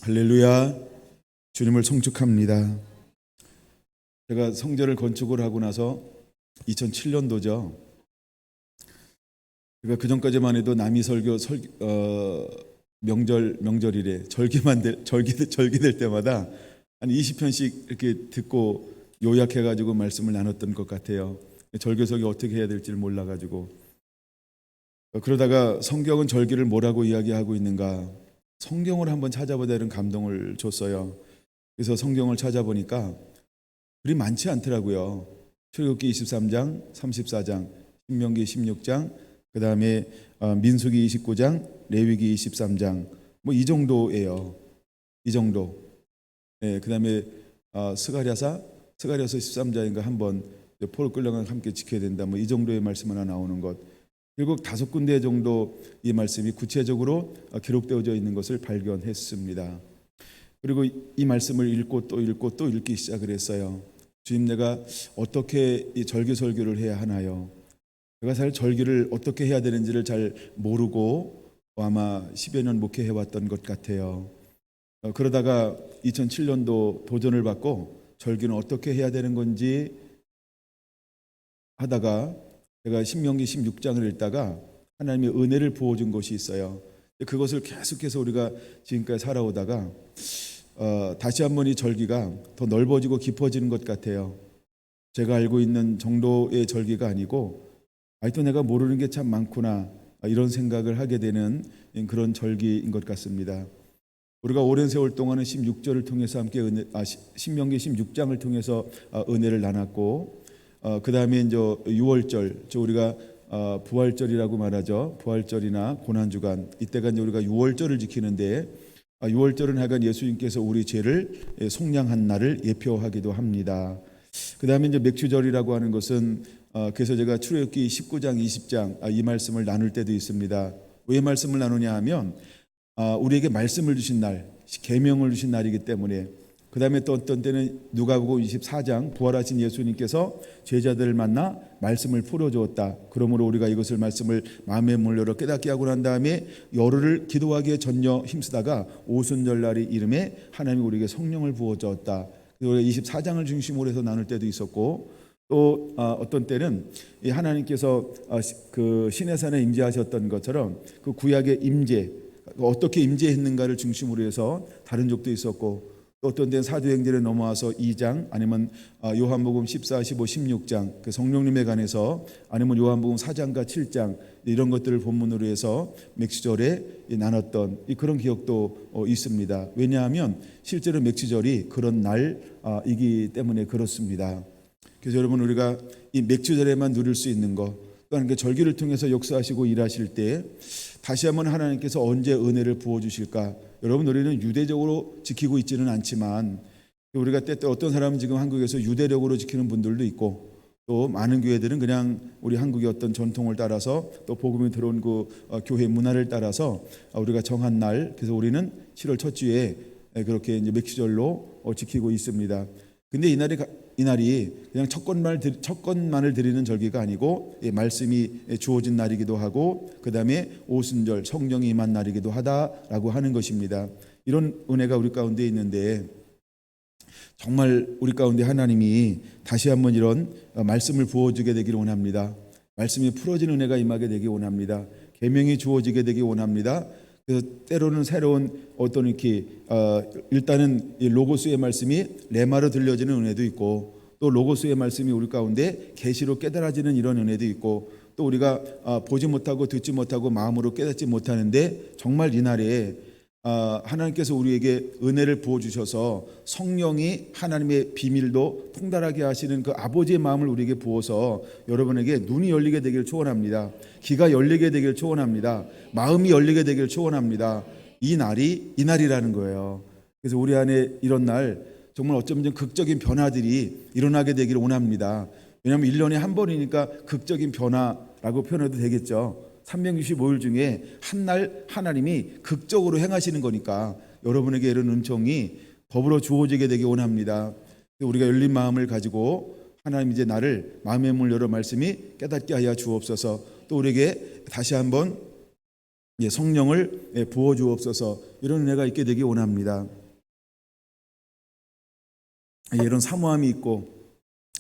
할렐루야. 주님을 송축합니다. 제가 성전을 건축을 하고 나서 2007년도죠. 그러니까 그 전까지만 해도 남이 명절이래 절기될 때마다 한 20편씩 이렇게 듣고 요약해가지고 말씀을 나눴던 것 같아요. 절기설교 어떻게 해야 될지를 몰라가지고 그러다가 성경은 절기를 뭐라고 이야기하고 있는가, 성경을 한번 찾아보자는 감동을 줬어요. 그래서 성경을 찾아보니까 그리 많지 않더라고요. 출애굽기 23장, 34장, 신명기 16장, 그 다음에 민수기 29장, 레위기 23장, 뭐 이 정도예요. 이 정도. 네, 그 다음에 스가랴서 13장인가 한번 포를 끌려가 함께 지켜야 된다. 뭐 이 정도의 말씀 하나 나오는 것. 결국 5군데 정도 이 말씀이 구체적으로 기록되어져 있는 것을 발견했습니다. 그리고 이 말씀을 읽고 또 읽고 또 읽기 시작을 했어요. 주님, 내가 어떻게 이 절기 설교를 해야 하나요? 내가 사실 절기를 어떻게 해야 되는지를 잘 모르고 아마 10여 년 목회해왔던 것 같아요. 그러다가 2007년도 도전을 받고 절기는 어떻게 해야 되는 건지 하다가 제가 신명기 16장을 읽다가 하나님의 은혜를 부어준 것이 있어요. 그것을 계속해서 우리가 지금까지 살아오다가 다시 한번 이 절기가 더 넓어지고 깊어지는 것 같아요. 제가 알고 있는 정도의 절기가 아니고 또 내가 모르는 게 참 많구나, 이런 생각을 하게 되는 그런 절기인 것 같습니다. 우리가 오랜 세월 동안은 16절을 통해서 함께 신명기 16장을 통해서 은혜를 나눴고, 그 다음에 이제 6월절, 우리가 부활절이라고 말하죠. 부활절이나 고난주간, 이때가 이제 우리가 6월절을 지키는데 6월절은 하여간 예수님께서 우리 죄를 속량한 날을 예표하기도 합니다. 그 다음에 이제 맥주절이라고 하는 것은 그래서 제가 출애굽기 19장, 20장 이 말씀을 나눌 때도 있습니다. 왜 말씀을 나누냐 하면 우리에게 말씀을 주신 날, 계명을 주신 날이기 때문에. 그 다음에 또 어떤 때는 누가복음 24장, 부활하신 예수님께서 제자들을 만나 말씀을 풀어주었다. 그러므로 우리가 이것을 말씀을 마음의 문으로 깨닫게 하고 난 다음에 열흘을 기도하기에 전혀 힘쓰다가 오순절날이 이름에 하나님이 우리에게 성령을 부어주었다. 우리가 24장을 중심으로 해서 나눌 때도 있었고, 또 어떤 때는 하나님께서 그 시내산에 임재하셨던 것처럼 그 구약의 임재, 어떻게 임재했는가를 중심으로 해서 다른 적도 있었고, 또 어떤 때는 사도행전에 넘어와서 2장, 아니면 요한복음 14, 15, 16장 그 성령님에 관해서, 아니면 요한복음 4장과 7장 이런 것들을 본문으로 해서 맥주절에 나눴던 그런 기억도 있습니다. 왜냐하면 실제로 맥주절이 그런 날이기 때문에 그렇습니다. 그래서 여러분, 우리가 이 맥주절에만 누릴 수 있는 것, 또한 그 절기를 통해서 역사하시고 일하실 때 다시 한번 하나님께서 언제 은혜를 부어주실까? 여러분, 우리는 유대적으로 지키고 있지는 않지만 우리가 때때 어떤 사람은 지금 한국에서 유대력으로 지키는 분들도 있고, 또 많은 교회들은 그냥 우리 한국의 어떤 전통을 따라서 또 복음이 들어온 그 교회 문화를 따라서 우리가 정한 날, 그래서 우리는 7월 첫 주에 그렇게 이제 맥주절로 지키고 있습니다. 근데 이 날이 그냥 첫것만을 드리는 절기가 아니고 말씀이 주어진 날이기도 하고, 그 다음에 오순절, 성령이 임한 날이기도 하다라고 하는 것입니다. 이런 은혜가 우리 가운데 있는데 정말 우리 가운데 하나님이 다시 한번 이런 말씀을 부어주게 되기를 원합니다. 말씀이 풀어진 은혜가 임하게 되기 원합니다. 계명이 주어지게 되기 원합니다. 그래서 때로는 새로운 어떤 이렇게 일단은 이 로고스의 말씀이 레마로 들려지는 은혜도 있고, 또 로고스의 말씀이 우리 가운데 계시로 깨달아지는 이런 은혜도 있고, 또 우리가 보지 못하고 듣지 못하고 마음으로 깨닫지 못하는데 정말 이날에 하나님께서 우리에게 은혜를 부어주셔서 성령이 하나님의 비밀도 통달하게 하시는 그 아버지의 마음을 우리에게 부어서 여러분에게 눈이 열리게 되기를 축원합니다. 귀가 열리게 되기를 축원합니다. 마음이 열리게 되기를 축원합니다. 이 날이라는 거예요. 그래서 우리 안에 이런 날 정말 어쩌면 극적인 변화들이 일어나게 되기를 원합니다. 왜냐하면 1년에 한 번이니까 극적인 변화라고 표현해도 되겠죠. 365일 중에 한 날 하나님이 극적으로 행하시는 거니까 여러분에게 이런 은총이 더불어 주어지게 되기 원합니다. 우리가 열린 마음을 가지고 하나님 이제 나를 마음의 문을 열어 말씀이 깨닫게 하여 주옵소서. 또 우리에게 다시 한번 성령을 부어 주옵소서. 이런 은혜가 있게 되기 원합니다. 이런 사모함이 있고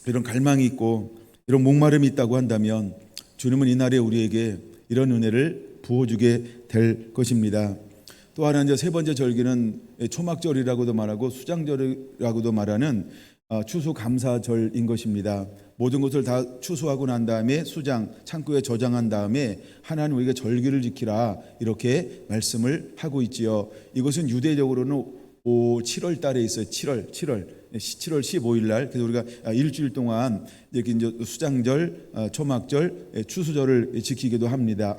이런 갈망이 있고 이런 목마름이 있다고 한다면 주님은 이날에 우리에게 이런 은혜를 부어주게 될 것입니다. 또 하나 이제 세 번째 절기는 초막절이라고도 말하고 수장절이라고도 말하는 추수감사절인 것입니다. 모든 것을 다 추수하고 난 다음에 수장 창고에 저장한 다음에 하나님 우리에게 절기를 지키라 이렇게 말씀을 하고 있지요. 이것은 유대적으로는 7월 달에 있어요. 7월 15일 날. 그래서 우리가 일주일 동안 이렇게 이제 수장절, 초막절, 추수절을 지키기도 합니다.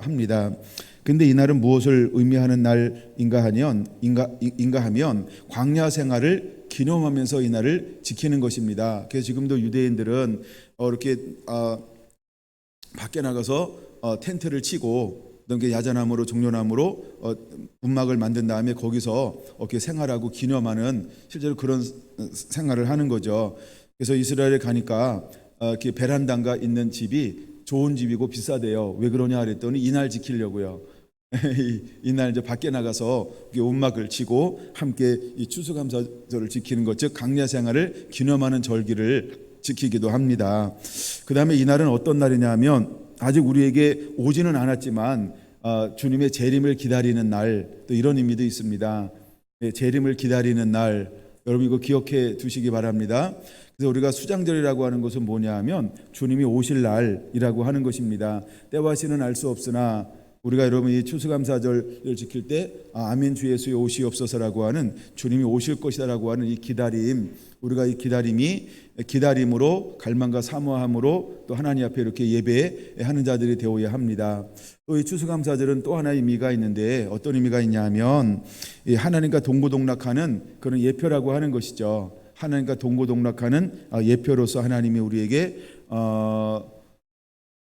근데 이날은 무엇을 의미하는 날인가 하면 광야 생활을 기념하면서 이날을 지키는 것입니다. 그래서 지금도 유대인들은 이렇게 밖에 나가서 텐트를 치고 이렇게 야자나무로 종려나무로 움막을 만든 다음에 거기서 이렇게 생활하고 기념하는 실제로 그런 생활을 하는 거죠. 그래서 이스라엘에 가니까 이렇게 베란다가 있는 집이 좋은 집이고 비싸대요. 왜 그러냐 그랬더니 이날 지키려고요. 이날 이제 밖에 나가서 움막을 치고 함께 이 추수감사절을 지키는 것, 즉 광야 생활을 기념하는 절기를 지키기도 합니다. 그 다음에 이날은 어떤 날이냐면 아직 우리에게 오지는 않았지만 주님의 재림을 기다리는 날, 또 이런 의미도 있습니다. 재림을 기다리는 날, 여러분 이거 기억해 두시기 바랍니다. 그래서 우리가 수장절이라고 하는 것은 뭐냐 하면 주님이 오실 날이라고 하는 것입니다. 때와 시는 알 수 없으나 우리가 여러분 이 추수감사절을 지킬 때 아멘 주 예수의 오시옵소서라고 하는 주님이 오실 것이다라고 하는 이 기다림, 우리가 이 기다림으로 갈망과 사모함으로 또 하나님 앞에 이렇게 예배하는 자들이 되어야 합니다. 또 이 추수감사절은 또 하나의 의미가 있는데 어떤 의미가 있냐면 하나님과 동고동락하는 그런 예표라고 하는 것이죠. 하나님과 동고동락하는 예표로서 하나님이 우리에게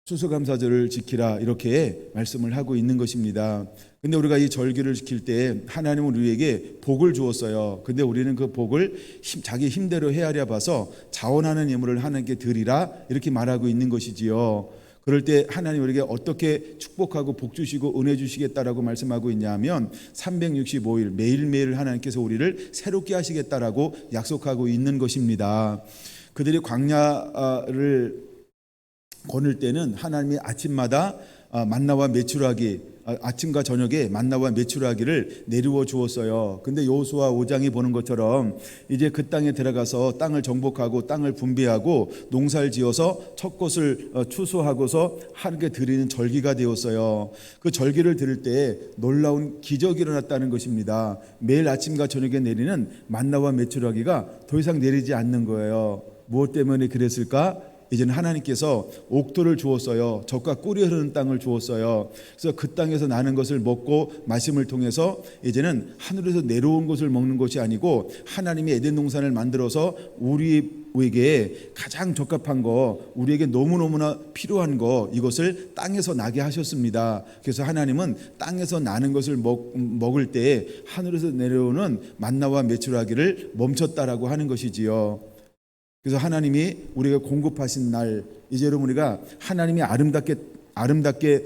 추수감사절을 지키라 이렇게 말씀을 하고 있는 것입니다. 근데 우리가 이 절기를 지킬 때 하나님은 우리에게 복을 주었어요. 근데 우리는 그 복을 자기 힘대로 헤아려 봐서 자원하는 예물을 하나님께 드리라 이렇게 말하고 있는 것이지요. 그럴 때 하나님 우리에게 어떻게 축복하고 복 주시고 은혜 주시겠다라고 말씀하고 있냐면 365일 매일매일 하나님께서 우리를 새롭게 하시겠다라고 약속하고 있는 것입니다. 그들이 광야를 거닐 때는 하나님이 아침마다 만나와 메추라기, 아침과 저녁에 만나와 메추라기를 내리워 주었어요. 근데 여호수아 5장이 보는 것처럼 이제 그 땅에 들어가서 땅을 정복하고 땅을 분배하고 농사를 지어서 첫 것을 추수하고서 하나님께 드리는 절기가 되었어요. 그 절기를 드릴 때 놀라운 기적이 일어났다는 것입니다. 매일 아침과 저녁에 내리는 만나와 메추라기가 더 이상 내리지 않는 거예요. 무엇 때문에 그랬을까? 이제는 하나님께서 옥토를 주었어요. 젖과 꿀이 흐르는 땅을 주었어요. 그래서 그 땅에서 나는 것을 먹고 마심을 통해서 이제는 하늘에서 내려온 것을 먹는 것이 아니고 하나님이 에덴 동산을 만들어서 우리에게 가장 적합한 거, 우리에게 너무너무나 필요한 거, 이것을 땅에서 나게 하셨습니다. 그래서 하나님은 땅에서 나는 것을 먹을 때 하늘에서 내려오는 만나와 메추라기를 멈췄다라고 하는 것이지요. 그래서 하나님이 우리가 공급하신 날, 이제 여러분 우리가 하나님이 아름답게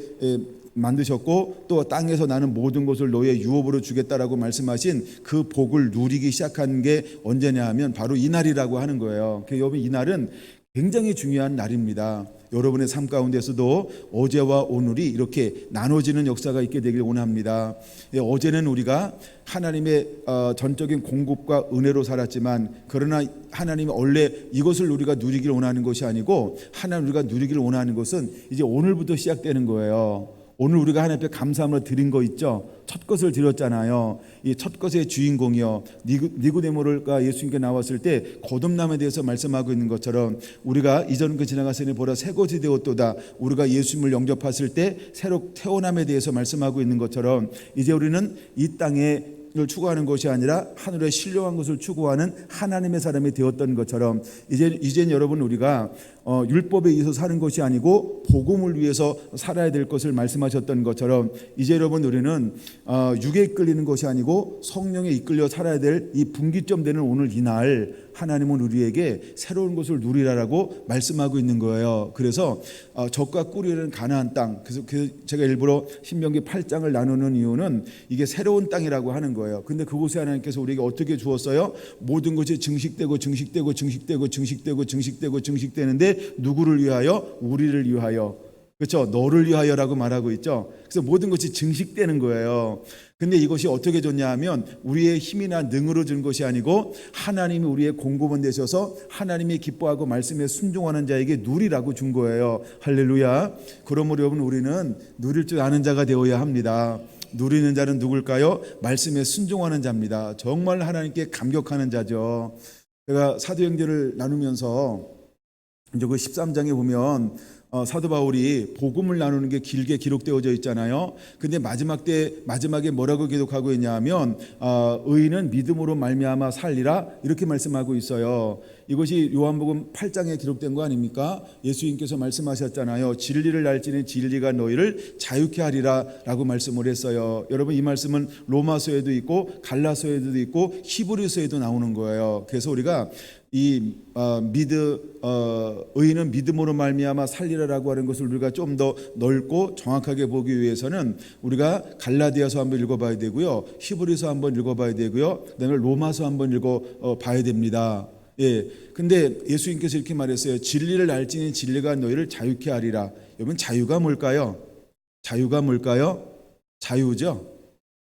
만드셨고 또 땅에서 나는 모든 것을 너의 유업으로 주겠다라고 말씀하신 그 복을 누리기 시작한 게 언제냐 하면 바로 이 날이라고 하는 거예요. 그래서 여러분 이 날은 굉장히 중요한 날입니다. 여러분의 삶 가운데서도 어제와 오늘이 이렇게 나눠지는 역사가 있게 되길 원합니다. 어제는 우리가 하나님의 전적인 공급과 은혜로 살았지만 그러나 하나님이 원래 이것을 우리가 누리길 원하는 것이 아니고 하나님 우리가 누리길 원하는 것은 이제 오늘부터 시작되는 거예요. 오늘 우리가 하나님 앞에 감사함으로 드린 거 있죠. 첫 것을 드렸잖아요. 이 첫 것의 주인공이요 니고데모가 예수님께 나왔을 때 거듭남에 대해서 말씀하고 있는 것처럼 우리가 이전 그 지나갔으니 보라 새 것이 되었도다. 우리가 예수님을 영접했을 때 새로 태어남에 대해서 말씀하고 있는 것처럼 이제 우리는 이 땅에 를 추구하는 것이 아니라 하늘의 신령한 것을 추구하는 하나님의 사람이 되었던 것처럼 이젠 여러분 우리가 율법에 의해서 사는 것이 아니고 복음을 위해서 살아야 될 것을 말씀하셨던 것처럼 이제 여러분 우리는 육에 이끌리는 것이 아니고 성령에 이끌려 살아야 될 이 분기점 되는 오늘 이날 하나님은 우리에게 새로운 것을 누리라라고 말씀하고 있는 거예요. 그래서 적과 꿀이라는 가나안 땅, 그래서 제가 일부러 신명기 8장을 나누는 이유는 이게 새로운 땅이라고 하는 거예요. 근데 그곳에 하나님께서 우리에게 어떻게 주었어요? 모든 것이 증식되고 증식되는데 누구를 위하여? 우리를 위하여. 그렇죠? 너를 위하여라고 말하고 있죠. 그래서 모든 것이 증식되는 거예요. 근데 이것이 어떻게 줬냐 하면 우리의 힘이나 능으로 준 것이 아니고 하나님이 우리의 공급원 되셔서 하나님이 기뻐하고 말씀에 순종하는 자에게 누리라고 준 거예요. 할렐루야. 그러므로 여러분, 우리는 누릴 줄 아는 자가 되어야 합니다. 누리는 자는 누굴까요? 말씀에 순종하는 자입니다. 정말 하나님께 감격하는 자죠. 제가 사도행전을 나누면서 이제 그 13장에 보면 사도 바울이 복음을 나누는 게 길게 기록되어져 있잖아요. 근데 마지막에 뭐라고 기록하고 있냐면 의인은 믿음으로 말미암아 살리라, 이렇게 말씀하고 있어요. 이것이 요한복음 8장에 기록된 거 아닙니까? 예수님께서 말씀하셨잖아요. 진리를 알지니 진리가 너희를 자유케 하리라 라고 말씀을 했어요. 여러분, 이 말씀은 로마서에도 있고 갈라서에도 있고 히브리서에도 나오는 거예요. 그래서 우리가 이 의인은 믿음으로 말미암아 살리라라고 하는 것을 우리가 좀 더 넓고 정확하게 보기 위해서는 우리가 갈라디아서 한번 읽어봐야 되고요, 히브리서 한번 읽어봐야 되고요, 그다음에 로마서 한번 읽어봐야 됩니다. 예, 근데 예수님께서 이렇게 말했어요. 진리를 알지니 진리가 너희를 자유케 하리라. 여러분, 자유가 뭘까요? 자유가 뭘까요? 자유죠.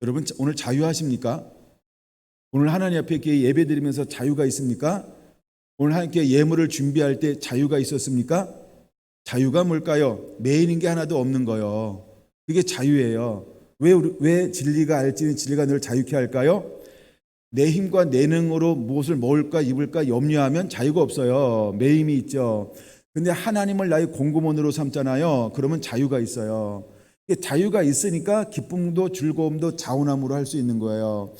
여러분, 오늘 자유하십니까? 오늘 하나님 앞에 예배 드리면서 자유가 있습니까? 오늘 하나님께 예물을 준비할 때 자유가 있었습니까? 자유가 뭘까요? 매인인 게 하나도 없는 거예요. 그게 자유예요. 왜 진리가 알지니 진리가 너를 자유케 할까요? 내 힘과 내 능으로 무엇을 먹을까 입을까 염려하면 자유가 없어요. 매임이 있죠. 근데 하나님을 나의 공급원으로 삼잖아요. 그러면 자유가 있어요. 자유가 있으니까 기쁨도 즐거움도 자원함으로 할 수 있는 거예요.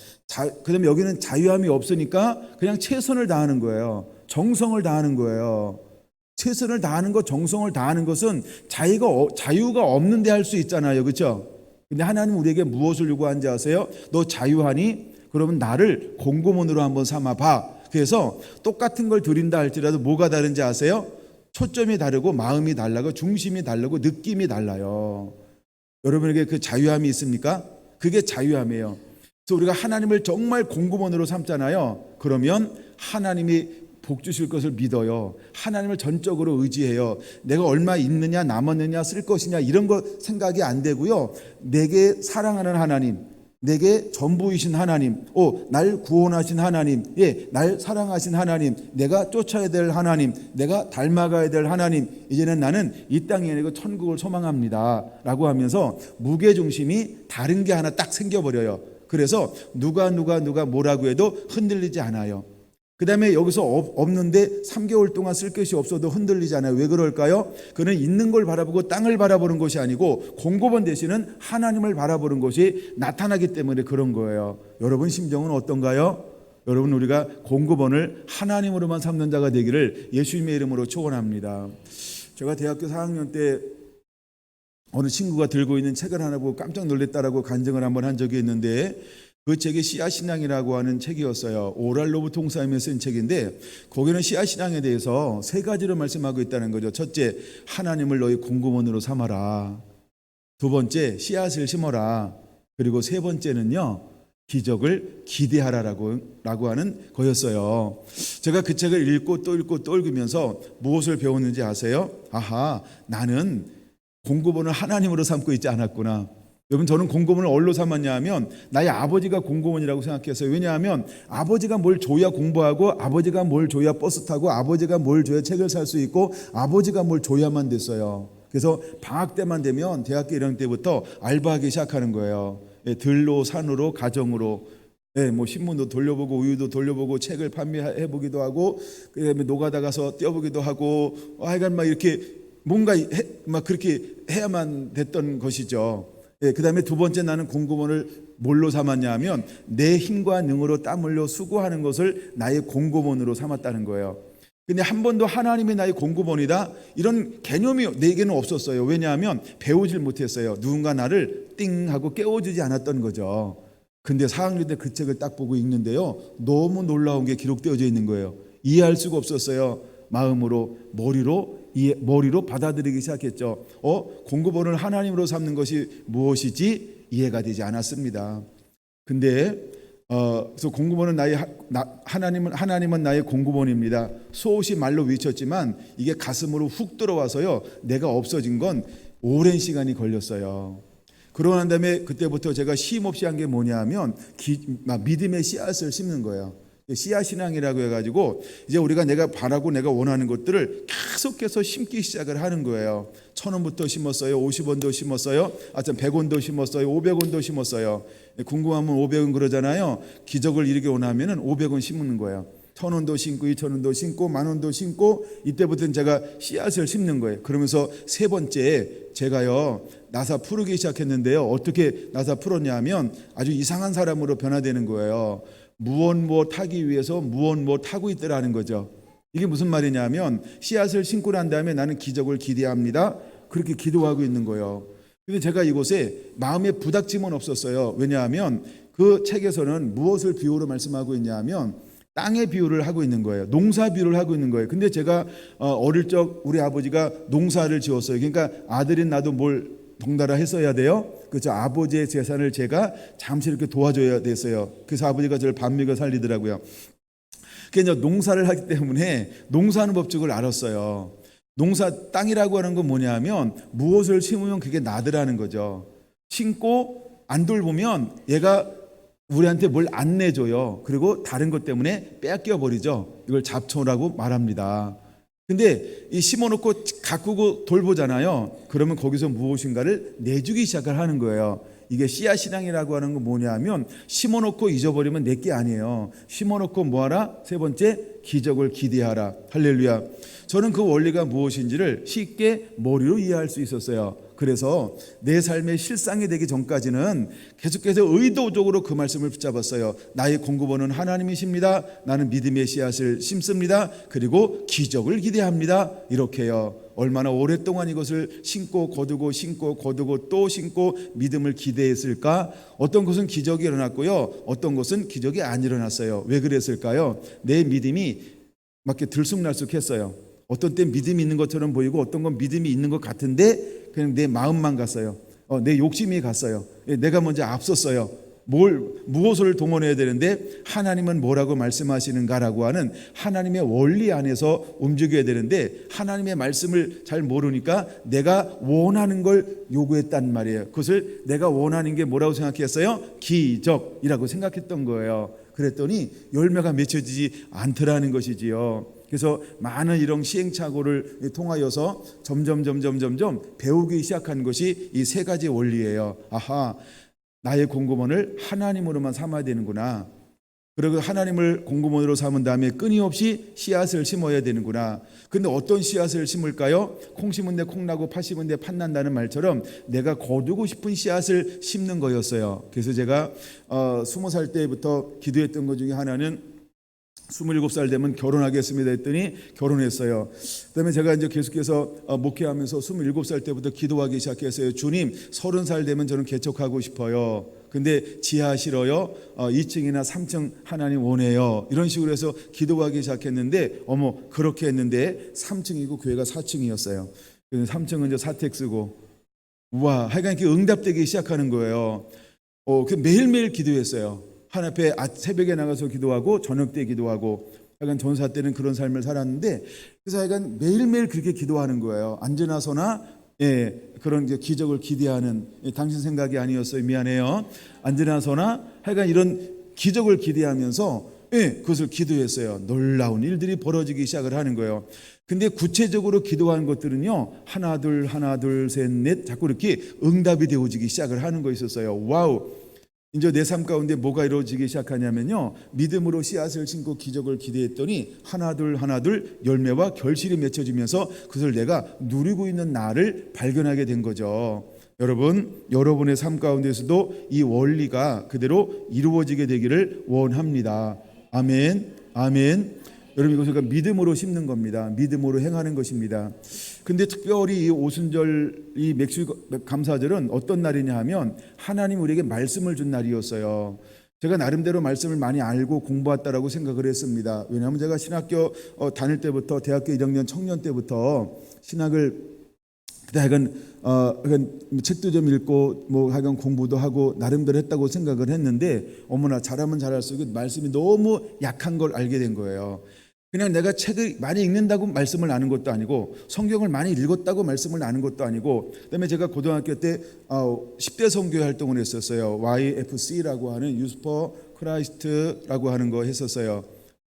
그다음에 여기는 자유함이 없으니까 그냥 최선을 다하는 거예요. 정성을 다하는 거예요. 최선을 다하는 것, 정성을 다하는 것은 자유가 없는데 할 수 있잖아요. 그렇죠? 근데 하나님 우리에게 무엇을 요구하는지 아세요? 너 자유하니? 그러면 나를 공급원으로 한번 삼아봐. 그래서 똑같은 걸 드린다 할지라도 뭐가 다른지 아세요? 초점이 다르고 마음이 달라고 중심이 다르고 느낌이 달라요. 여러분에게 그 자유함이 있습니까? 그게 자유함이에요. 그래서 우리가 하나님을 정말 공급원으로 삼잖아요. 그러면 하나님이 복 주실 것을 믿어요. 하나님을 전적으로 의지해요. 내가 얼마 있느냐 남았느냐 쓸 것이냐 이런 거 생각이 안 되고요. 내게 사랑하는 하나님, 내게 전부이신 하나님, 날 구원하신 하나님, 날 사랑하신 하나님, 내가 쫓아야 될 하나님, 내가 닮아가야 될 하나님, 이제는 나는 이 땅이 아니고 천국을 소망합니다 라고 하면서 무게중심이 다른 게 하나 딱 생겨버려요. 그래서 누가 뭐라고 해도 흔들리지 않아요. 그 다음에 여기서 없는데 3개월 동안 쓸 것이 없어도 흔들리지 않아요. 왜 그럴까요? 그는 있는 걸 바라보고 땅을 바라보는 것이 아니고 공급원 되시는 하나님을 바라보는 것이 나타나기 때문에 그런 거예요. 여러분 심정은 어떤가요? 여러분, 우리가 공급원을 하나님으로만 삼는 자가 되기를 예수님의 이름으로 축원합니다. 제가 대학교 4학년 때 어느 친구가 들고 있는 책을 하나 보고 깜짝 놀랐다라고 간증을 한번 한 적이 있는데, 그 책이 씨앗신앙이라고 하는 책이었어요. 오랄로브 통사님이 쓴 책인데 거기는 씨앗신앙에 대해서 3가지로 말씀하고 있다는 거죠. 첫째, 하나님을 너희 공급원으로 삼아라. 두 번째, 씨앗을 심어라. 그리고 세 번째는요, 기적을 기대하라라고 하는 거였어요. 제가 그 책을 읽고 또 읽으면서 무엇을 배웠는지 아세요? 나는 공급원을 하나님으로 삼고 있지 않았구나. 여러분, 저는 공급원을 뭘로 삼았냐 하면 나의 아버지가 공급원이라고 생각했어요. 왜냐하면 아버지가 뭘 줘야 공부하고, 아버지가 뭘 줘야 버스 타고, 아버지가 뭘 줘야 책을 살 수 있고, 아버지가 뭘 줘야만 됐어요. 그래서 방학 때만 되면 대학교 1학년 때부터 알바하기 시작하는 거예요. 들로 산으로 가정으로 뭐 신문도 돌려보고 우유도 돌려보고 책을 판매해보기도 하고, 그다음에 노가다 가서 뛰어보기도 하고, 하여간 막 이렇게 뭔가 막 그렇게 해야만 됐던 것이죠. 그 다음에 두 번째, 나는 공급원을 뭘로 삼았냐 하면 내 힘과 능으로 땀 흘려 수고하는 것을 나의 공급원으로 삼았다는 거예요. 근데 한 번도 하나님이 나의 공급원이다 이런 개념이 내게는 없었어요. 왜냐하면 배우질 못했어요. 누군가 나를 띵 하고 깨워주지 않았던 거죠. 근데 4학년 때 그 책을 딱 보고 읽는데요, 너무 놀라운 게 기록되어져 있는 거예요. 이해할 수가 없었어요. 마음으로, 머리로 받아들이기 시작했죠. 공급원을 하나님으로 삼는 것이 무엇이지 이해가 되지 않았습니다. 근데 그래서 공급원은 하나님은 나의 공급원입니다. 수없이 말로 외쳤지만 이게 가슴으로 훅 들어와서요, 내가 없어진 건 오랜 시간이 걸렸어요. 그러고 난 다음에 그때부터 제가 쉼없이 한 게 뭐냐면 믿음의 씨앗을 심는 거예요. 씨앗 신앙이라고 해가지고 이제 우리가 내가 바라고 내가 원하는 것들을 계속해서 심기 시작을 하는 거예요. 1,000원부터 심었어요. 50원도 심었어요. 100원도 심었어요. 500원도 심었어요. 궁금하면 500원 그러잖아요. 기적을 이루기 원하면은 500원 심는 거예요. 1,000원도 심고 2,000원도 심고 10,000원도 심고 이때부터는 제가 씨앗을 심는 거예요. 그러면서 세 번째 제가요 나사 풀기 시작했는데요. 어떻게 나사 풀었냐면 아주 이상한 사람으로 변화되는 거예요. 무엇 하기 위해서 무엇 하고 있더라는 거죠. 이게 무슨 말이냐면 씨앗을 심고 난 다음에 나는 기적을 기대합니다. 그렇게 기도하고 있는 거예요. 근데 제가 이곳에 마음에 부닥침은 없었어요. 왜냐하면 그 책에서는 무엇을 비유로 말씀하고 있냐면 땅의 비유를 하고 있는 거예요. 농사 비유를 하고 있는 거예요. 근데 제가 어릴 적 우리 아버지가 농사를 지었어요. 그러니까 아들인 나도 뭘 덩달아 했어야 돼요. 그래서 아버지의 재산을 제가 잠시 이렇게 도와줘야 됐어요. 그래서 아버지가 저를 밥 먹여 살리더라고요. 그러니까 농사를 하기 때문에 농사하는 법칙을 알았어요. 농사 땅이라고 하는 건 뭐냐면 무엇을 심으면 그게 나더라는 거죠. 심고 안 돌보면 얘가 우리한테 뭘 안 내줘요. 그리고 다른 것 때문에 뺏겨 버리죠. 이걸 잡초라고 말합니다. 근데 이 심어놓고 가꾸고 돌보잖아요. 그러면 거기서 무엇인가를 내주기 시작을 하는 거예요. 이게 씨앗 신앙이라고 하는 건 뭐냐면 심어놓고 잊어버리면 내게 아니에요. 심어놓고 뭐하라? 세 번째, 기적을 기대하라. 할렐루야. 저는 그 원리가 무엇인지를 쉽게 머리로 이해할 수 있었어요. 그래서 내 삶의 실상이 되기 전까지는 계속해서 의도적으로 그 말씀을 붙잡았어요. 나의 공급원은 하나님이십니다. 나는 믿음의 씨앗을 심습니다. 그리고 기적을 기대합니다. 이렇게요. 얼마나 오랫동안 이것을 심고 거두고 또 심고 믿음을 기대했을까? 어떤 것은 기적이 일어났고요. 어떤 것은 기적이 안 일어났어요. 왜 그랬을까요? 내 믿음이 막 이렇게 들쑥날쑥했어요. 어떤 때 믿음이 있는 것처럼 보이고 어떤 건 믿음이 있는 것 같은데 그냥 내 마음만 갔어요. 내 욕심이 갔어요. 내가 먼저 앞섰어요. 무엇을 동원해야 되는데 하나님은 뭐라고 말씀하시는가라고 하는 하나님의 원리 안에서 움직여야 되는데 하나님의 말씀을 잘 모르니까 내가 원하는 걸 요구했단 말이에요. 그것을 내가 원하는 게 뭐라고 생각했어요? 기적이라고 생각했던 거예요. 그랬더니 열매가 맺혀지지 않더라는 것이지요. 그래서 많은 이런 시행착오를 통하여서 점점 배우기 시작한 것이 이 세 가지 원리예요. 아하, 나의 공급원을 하나님으로만 삼아야 되는구나. 그리고 하나님을 공급원으로 삼은 다음에 끊임없이 씨앗을 심어야 되는구나. 근데 어떤 씨앗을 심을까요? 콩 심은 데 콩 나고 팥 심은 데 팥 난다는 말처럼 내가 거두고 싶은 씨앗을 심는 거였어요. 그래서 제가 20살 때부터 기도했던 것 중에 하나는 27살 되면 결혼하겠습니다 했더니 결혼했어요. 그다음에 제가 이제 계속해서 목회하면서 27살 때부터 기도하기 시작했어요. 주님, 30살 되면 저는 개척하고 싶어요. 근데 지하 싫어요. 2층이나 3층 하나님 원해요. 이런 식으로 해서 기도하기 시작했는데 그렇게 했는데 3층이고 교회가 4층이었어요. 3층은 이제 사택 쓰고 우와, 하여간 이렇게 응답되기 시작하는 거예요. 매일매일 기도했어요. 하나님 앞에 새벽에 나가서 기도하고 저녁 때 기도하고 약간 전사 때는 그런 삶을 살았는데 그래서 약간 매일매일 그렇게 기도하는 거예요. 앉으나 서나 그런 이제 기적을 기대하는 당신 생각이 아니었어요. 미안해요. 앉으나 서나 하여간 이런 기적을 기대하면서 그것을 기도했어요. 놀라운 일들이 벌어지기 시작을 하는 거예요. 근데 구체적으로 기도하는 것들은요. 하나 둘 셋 넷 자꾸 이렇게 응답이 되어지기 시작을 하는 거 있었어요. 와우. 이제 내 삶 가운데 뭐가 이루어지기 시작하냐면요. 믿음으로 씨앗을 심고 기적을 기대했더니 하나 둘 열매와 결실이 맺혀지면서 그것을 내가 누리고 있는 나를 발견하게 된 거죠. 여러분의 삶 가운데서도 이 원리가 그대로 이루어지게 되기를 원합니다. 아멘. 여러분 이것을 믿음으로 심는 겁니다. 믿음으로 행하는 것입니다. 근데 특별히 이 오순절, 이 맥주 감사절은 어떤 날이냐 하면 하나님 우리에게 말씀을 준 날이었어요. 제가 나름대로 말씀을 많이 알고 공부했다라고 생각을 했습니다. 왜냐하면 제가 신학교 다닐 때부터 대학교 1학년 청년 때부터 신학을 하여간 책도 좀 읽고 뭐 하여간 공부도 하고 나름대로 했다고 생각을 했는데 어머나 잘하면 잘할수록 말씀이 너무 약한 걸 알게 된 거예요. 그냥 내가 책을 많이 읽는다고 말씀을 아는 것도 아니고 성경을 많이 읽었다고 말씀을 아는 것도 아니고, 그다음에 제가 고등학교 때 10대 선교 활동을 했었어요. YFC라고 하는 유스 포 크라이스트라고 하는 거 했었어요.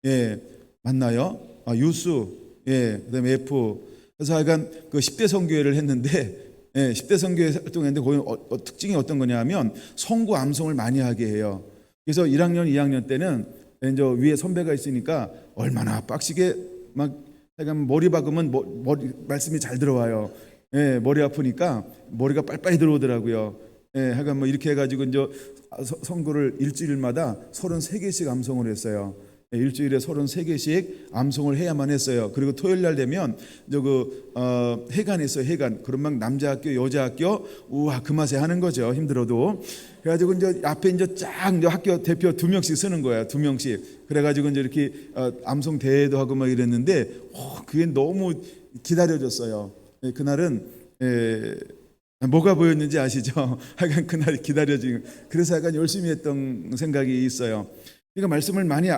예, 맞나요? 유스, 예, 그다음에 F. 그래서 하여간 그 10대 선교회를 했는데, 예, 10대 선교회 활동했는데 거기 특징이 어떤 거냐면 성구 암송을 많이 하게 해요. 그래서 1학년, 2학년 때는 이제 위에 선배가 있으니까 얼마나 빡시게 막 약간 머리 박으면 머리 말씀이 잘 들어와요. 예, 머리 아프니까 머리가 빨빨이 들어오더라고요. 예, 하여간 뭐 이렇게 해가지고 이제 선교를 일주일마다 33개씩 암송을 했어요. 일주일에 33개씩 암송을 해야만 했어요. 그리고 토요일 날 되면 해관 있어요. 해관. 그럼 막 남자 학교, 여자 학교, 우와 그 맛에 하는 거죠. 힘들어도. 그래가지고 이제 앞에 이제 쫙 이제 학교 대표 2명씩 쓰는 거예요. 2명씩. 그래가지고 이제 이렇게 암송 대회도 하고 막 이랬는데, 그게 너무 기다려졌어요. 그날은 뭐가 보였는지 아시죠? 하여간 그날 기다려지고, 그래서 약간 열심히 했던 생각이 있어요. 그러니까 말씀을 많이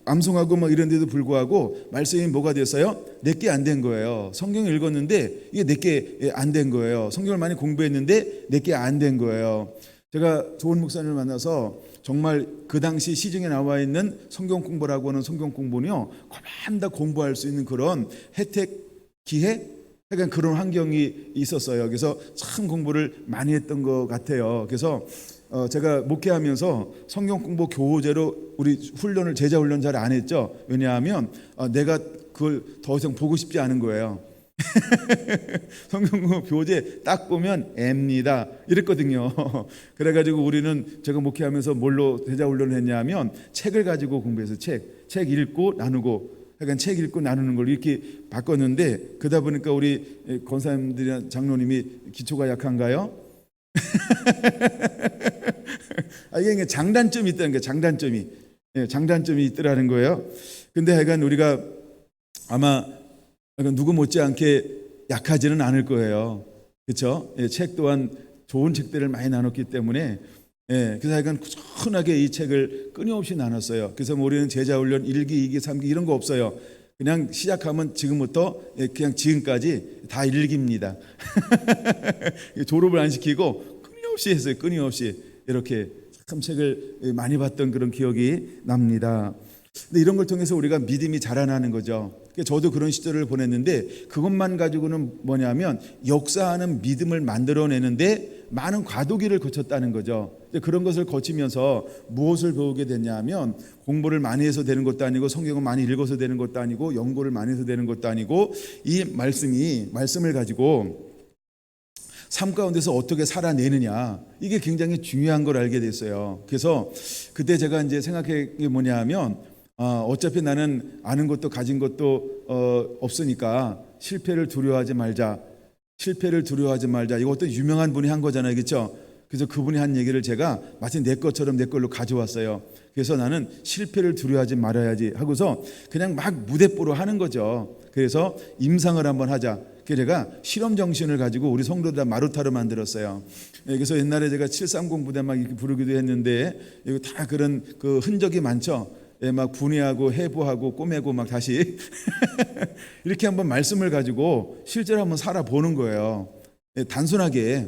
암송하고 막 이런데도 불구하고 말씀이 뭐가 됐어요? 내게 안 된 거예요. 성경을 읽었는데 이게 내게 안 된 거예요. 성경을 많이 공부했는데 내게 안 된 거예요. 제가 좋은 목사님을 만나서 정말 그 당시 시중에 나와 있는 성경 공부라고 하는 성경 공부는요, 가만 다 공부할 수 있는 그런 혜택, 기회, 약간 그런 환경이 있었어요. 그래서 참 공부를 많이 했던 것 같아요. 그래서 제가 목회하면서 성경 공부 교재로 우리 훈련을, 제자 훈련 잘 안 했죠. 왜냐하면 내가 그걸 더 이상 보고 싶지 않은 거예요. 성경 공부 교재 딱 보면 M입니다 이랬거든요. 그래가지고 우리는 제가 목회하면서 뭘로 제자 훈련을 했냐면 책을 가지고 공부해서 책 읽고 나누고, 약간 책 읽고 나누는 걸 이렇게 바꿨는데, 그러다 보니까 우리 권사님들이나 장로님이 기초가 약한가요? 이게 장단점이 있다는 거예요. 장단점이 있더라는 거예요. 근데 하여간 우리가 아마 누구 못지않게 약하지는 않을 거예요. 그렇죠? 책 또한 좋은 책들을 많이 나눴기 때문에, 그래서 하여간 꾸준하게 이 책을 끊임없이 나눴어요. 그래서 우리는 제자훈련 1기, 2기, 3기 이런 거 없어요. 그냥 시작하면 지금부터 그냥 지금까지 다 1기입니다. 졸업을 안 시키고 끊임없이 했어요. 끊임없이 이렇게 참 책을 많이 봤던 그런 기억이 납니다. 근데 이런 걸 통해서 우리가 믿음이 자라나는 거죠. 저도 그런 시절을 보냈는데, 그것만 가지고는 뭐냐면 역사하는 믿음을 만들어내는데 많은 과도기를 거쳤다는 거죠. 그런 것을 거치면서 무엇을 배우게 됐냐면, 공부를 많이 해서 되는 것도 아니고, 성경을 많이 읽어서 되는 것도 아니고, 연구를 많이 해서 되는 것도 아니고, 이 말씀을 가지고 삶 가운데서 어떻게 살아내느냐, 이게 굉장히 중요한 걸 알게 됐어요. 그래서 그때 제가 이제 생각한 게 뭐냐 하면, 어차피 나는 아는 것도 가진 것도 없으니까 실패를 두려워하지 말자. 이것도 유명한 분이 한 거잖아요. 그렇죠? 그래서 그분이 한 얘기를 제가 마치 내 것처럼 내 걸로 가져왔어요. 그래서 나는 실패를 두려워하지 말아야지 하고서 그냥 막 무대뽀로 하는 거죠. 그래서 임상을 한번 하자. 그래서 제가 실험 정신을 가지고 우리 성도들 마루타로 만들었어요. 그래서 옛날에 제가 730 부대 막 이렇게 부르기도 했는데, 이거 다 그런 그 흔적이 많죠. 막 분해하고 해부하고 꼬매고 막 다시 이렇게 한번 말씀을 가지고 실제로 한번 살아보는 거예요. 단순하게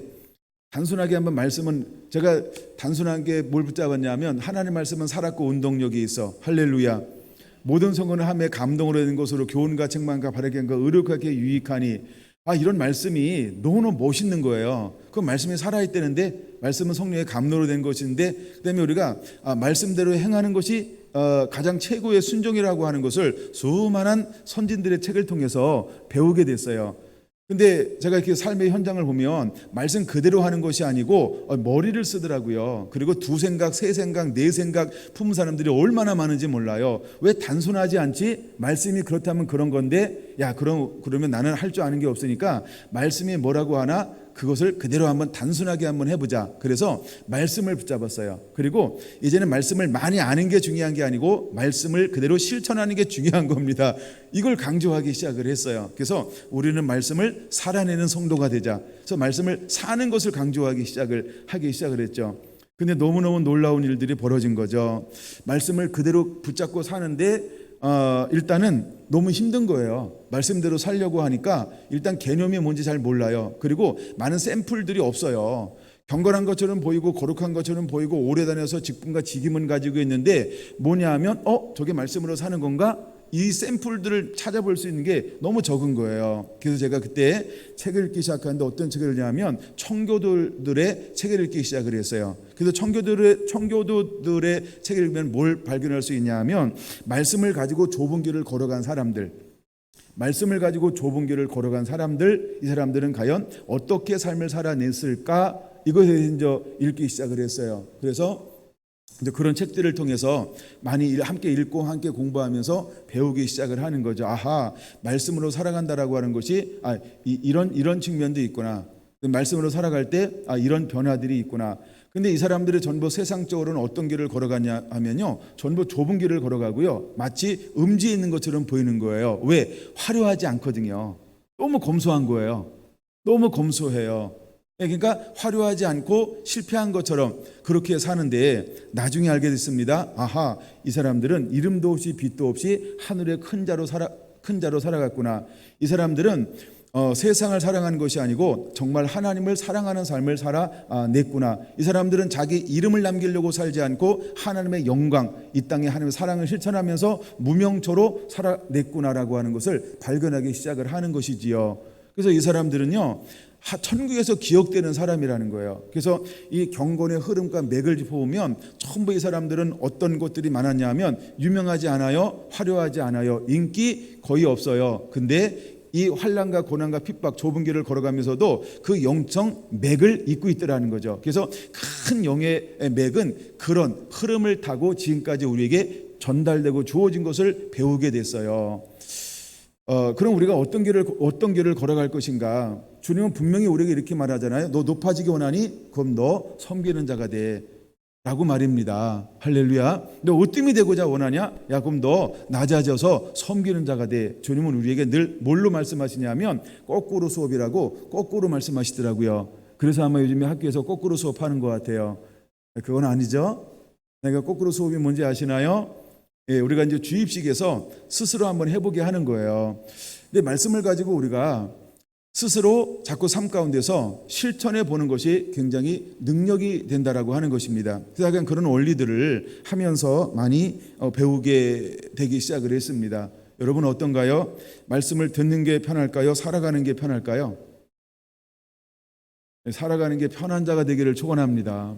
한번 말씀은, 제가 단순하게 뭘 붙잡았냐면, 하나님 말씀은 살았고 운동력이 있어. 할렐루야. 모든 성경은 함에 감동으로 된 것으로 교훈과 책망과 바르게과 의롭게 유익하니, 이런 말씀이 너무너무 멋있는 거예요. 그 말씀이 살아있다는데, 말씀은 성령의 감동으로 된 것인데, 그다음에 우리가 말씀대로 행하는 것이 가장 최고의 순종이라고 하는 것을 수많은 선진들의 책을 통해서 배우게 됐어요. 근데 제가 이렇게 삶의 현장을 보면 말씀 그대로 하는 것이 아니고 머리를 쓰더라고요. 그리고 2생각, 3생각, 4생각 품은 사람들이 얼마나 많은지 몰라요. 왜 단순하지 않지? 말씀이 그렇다면 그런 건데 야, 그러면 나는 할 줄 아는 게 없으니까 말씀이 뭐라고 하나 그것을 그대로 한번 단순하게 한번 해보자. 그래서 말씀을 붙잡았어요. 그리고 이제는 말씀을 많이 아는 게 중요한 게 아니고 말씀을 그대로 실천하는 게 중요한 겁니다. 이걸 강조하기 시작을 했어요. 그래서 우리는 말씀을 살아내는 성도가 되자. 그래서 말씀을 사는 것을 강조하기 시작을 했죠. 근데 너무너무 놀라운 일들이 벌어진 거죠. 말씀을 그대로 붙잡고 사는데 일단은 너무 힘든 거예요. 말씀대로 살려고 하니까 일단 개념이 뭔지 잘 몰라요. 그리고 많은 샘플들이 없어요. 경건한 것처럼 보이고 거룩한 것처럼 보이고 오래 다녀서 직분과 직임은 가지고 있는데 뭐냐 하면 저게 말씀으로 사는 건가? 이 샘플들을 찾아볼 수 있는 게 너무 적은 거예요. 그래서 제가 그때 책을 읽기 시작하는데 어떤 책을 읽냐면 청교도들의 책을 읽기 시작을 했어요. 그래서 청교도들의 책을 읽으면 뭘 발견할 수 있냐 하면 말씀을 가지고 좁은 길을 걸어간 사람들, 이 사람들은 과연 어떻게 삶을 살아냈을까? 이것에 대해서 읽기 시작을 했어요. 그래서 이제 그런 책들을 통해서 많이 함께 읽고 함께 공부하면서 배우기 시작을 하는 거죠. 아하, 말씀으로 살아간다라고 하는 것이 이런 측면도 있구나. 말씀으로 살아갈 때 이런 변화들이 있구나. 근데 이 사람들이 전부 세상적으로는 어떤 길을 걸어가냐 하면요, 전부 좁은 길을 걸어가고요, 마치 음지에 있는 것처럼 보이는 거예요. 왜? 화려하지 않거든요. 너무 검소한 거예요. 너무 검소해요. 그러니까 화려하지 않고 실패한 것처럼 그렇게 사는데 나중에 알게 됐습니다. 아하, 이 사람들은 이름도 없이 빛도 없이 하늘의 큰 자로 살아갔구나. 이 사람들은 세상을 사랑한 것이 아니고 정말 하나님을 사랑하는 삶을 살아냈구나. 이 사람들은 자기 이름을 남기려고 살지 않고 하나님의 영광, 이 땅에 하나님의 사랑을 실천하면서 무명초로 살아냈구나라고 하는 것을 발견하기 시작을 하는 것이지요. 그래서 이 사람들은요, 천국에서 기억되는 사람이라는 거예요. 그래서 이 경건의 흐름과 맥을 짚어보면 전부 이 사람들은 어떤 것들이 많았냐 하면 유명하지 않아요, 화려하지 않아요, 인기 거의 없어요. 근데 이 환난과 고난과 핍박, 좁은 길을 걸어가면서도 그 영적 맥을 잇고 있더라는 거죠. 그래서 큰 영의 맥은 그런 흐름을 타고 지금까지 우리에게 전달되고 주어진 것을 배우게 됐어요. 그럼 우리가 어떤 길을 걸어갈 것인가? 주님은 분명히 우리에게 이렇게 말하잖아요. 너 높아지기 원하니? 그럼 너 섬기는 자가 돼 라고 말입니다. 할렐루야. 너 으뜸이 되고자 원하냐? 야, 그럼 너 낮아져서 섬기는 자가 돼. 주님은 우리에게 늘 뭘로 말씀하시냐면 거꾸로 수업이라고 거꾸로 말씀하시더라고요. 그래서 아마 요즘에 학교에서 거꾸로 수업하는 것 같아요. 그건 아니죠. 내가 거꾸로 수업이 뭔지 아시나요? 우리가 이제 주입식에서 스스로 한번 해보게 하는 거예요. 근데 말씀을 가지고 우리가 스스로 자꾸 삶 가운데서 실천해 보는 것이 굉장히 능력이 된다라고 하는 것입니다. 그래서 약간 그런 원리들을 하면서 많이 배우게 되기 시작을 했습니다. 여러분 어떤가요? 말씀을 듣는 게 편할까요? 살아가는 게 편할까요? 살아가는 게 편한 자가 되기를 축원합니다.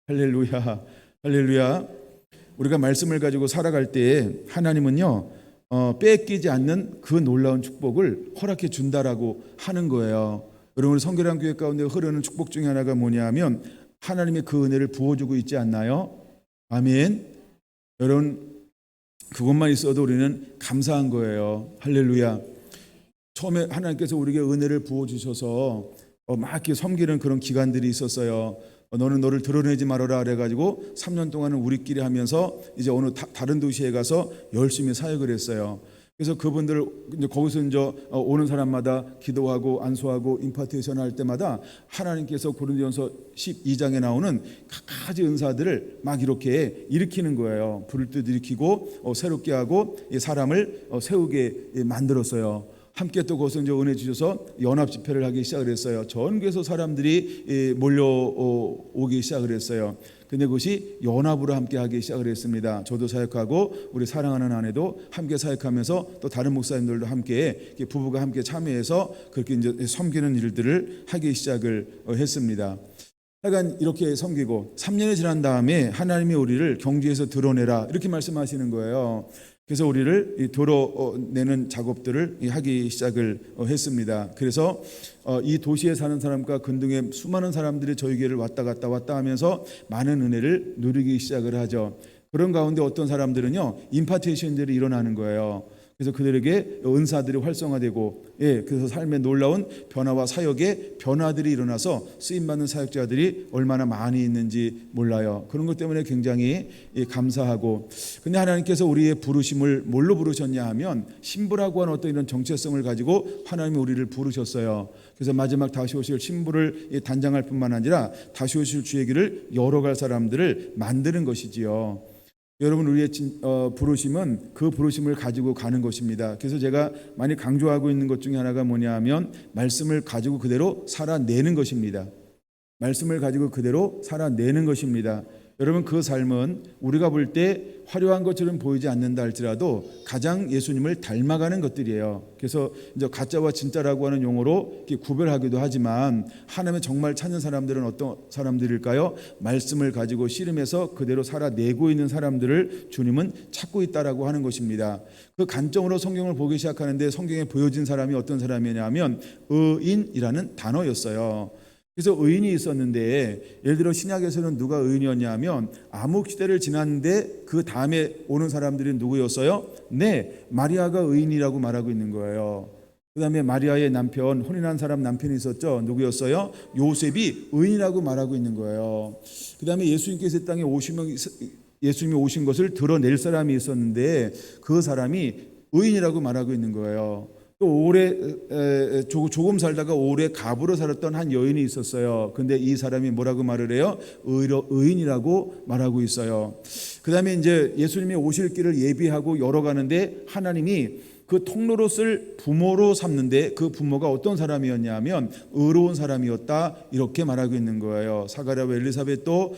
할렐루야, 할렐루야. 우리가 말씀을 가지고 살아갈 때 하나님은요, 뺏기지 않는 그 놀라운 축복을 허락해 준다라고 하는 거예요. 여러분, 성결한 교회 가운데 흐르는 축복 중에 하나가 뭐냐면 하나님의 그 은혜를 부어주고 있지 않나요? 아멘. 여러분, 그것만 있어도 우리는 감사한 거예요. 할렐루야. 처음에 하나님께서 우리에게 은혜를 부어주셔서 막 이렇게 섬기는 그런 기간들이 있었어요. 너는 너를 드러내지 말아라 그래가지고 3년 동안은 우리끼리 하면서 이제 어느 다른 도시에 가서 열심히 사역을 했어요. 그래서 그분들 이제 거기서 이제 오는 사람마다 기도하고 안수하고 임파테이션 할 때마다 하나님께서 고린도전서 12장에 나오는 갖가지 은사들을 막 이렇게 일으키는 거예요. 불을 듯 일으키고 새롭게 하고 사람을 세우게 만들었어요. 함께 또 거기서 이제 은혜 주셔서 연합 집회를 하기 시작을 했어요. 전 교회에서 사람들이 몰려오기 시작을 했어요. 근데 그것이 연합으로 함께 하기 시작을 했습니다. 저도 사역하고 우리 사랑하는 아내도 함께 사역하면서 또 다른 목사님들도 함께 부부가 함께 참여해서 그렇게 이제 섬기는 일들을 하기 시작을 했습니다. 하여간 이렇게 섬기고 3년이 지난 다음에 하나님이 우리를 경주에서 드러내라 이렇게 말씀하시는 거예요. 그래서 우리를 드러내는 작업들을 하기 시작을 했습니다. 그래서 이 도시에 사는 사람과 근동의 수많은 사람들이 저희 교회를 왔다 갔다 하면서 많은 은혜를 누리기 시작을 하죠. 그런 가운데 어떤 사람들은요, 임파테이션들이 일어나는 거예요. 그래서 그들에게 은사들이 활성화되고, 그래서 삶의 놀라운 변화와 사역의 변화들이 일어나서 쓰임받는 사역자들이 얼마나 많이 있는지 몰라요. 그런 것 때문에 굉장히 감사하고, 근데 하나님께서 우리의 부르심을 뭘로 부르셨냐 하면 신부라고 하는 어떤 이런 정체성을 가지고 하나님이 우리를 부르셨어요. 그래서 마지막 다시 오실 신부를 단장할 뿐만 아니라 다시 오실 주의 길을 열어갈 사람들을 만드는 것이지요. 여러분, 우리의 부르심은 그 부르심을 가지고 가는 것입니다. 그래서 제가 많이 강조하고 있는 것 중에 하나가 뭐냐 하면 말씀을 가지고 그대로 살아내는 것입니다. 말씀을 가지고 그대로 살아내는 것입니다. 여러분, 그 삶은 우리가 볼 때 화려한 것처럼 보이지 않는다 할지라도 가장 예수님을 닮아가는 것들이에요. 그래서 이제 가짜와 진짜라고 하는 용어로 구별하기도 하지만 하나님의 정말 찾는 사람들은 어떤 사람들일까요? 말씀을 가지고 씨름해서 그대로 살아내고 있는 사람들을 주님은 찾고 있다라고 하는 것입니다. 그 관점으로 성경을 보기 시작하는데 성경에 보여진 사람이 어떤 사람이냐면 의인이라는 단어였어요. 그래서 의인이 있었는데, 예를 들어 신약에서는 누가 의인이었냐 하면 암흑 시대를 지났는데 그 다음에 오는 사람들이 누구였어요? 네, 마리아가 의인이라고 말하고 있는 거예요. 그 다음에 마리아의 남편, 혼인한 사람 남편이 있었죠. 누구였어요? 요셉이 의인이라고 말하고 있는 거예요. 그 다음에 예수님께서 이 땅에 예수님이 오신 것을 드러낼 사람이 있었는데 그 사람이 의인이라고 말하고 있는 거예요. 또 오래 조금 살다가 오래 갑으로 살았던 한 여인이 있었어요. 근데 이 사람이 뭐라고 말을 해요? 의인이라고 말하고 있어요. 그 다음에 이제 예수님이 오실 길을 예비하고 열어가는데 하나님이 그 통로로 쓸 부모로 삼는데 그 부모가 어떤 사람이었냐 하면 의로운 사람이었다, 이렇게 말하고 있는 거예요. 사가랴와 엘리사벳도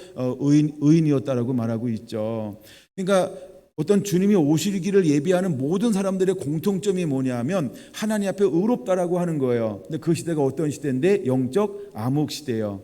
의인이었다라고 말하고 있죠. 그러니까 어떤 주님이 오시기를 예비하는 모든 사람들의 공통점이 뭐냐 하면 하나님 앞에 의롭다라고 하는 거예요. 근데 그 시대가 어떤 시대인데? 영적 암흑 시대예요.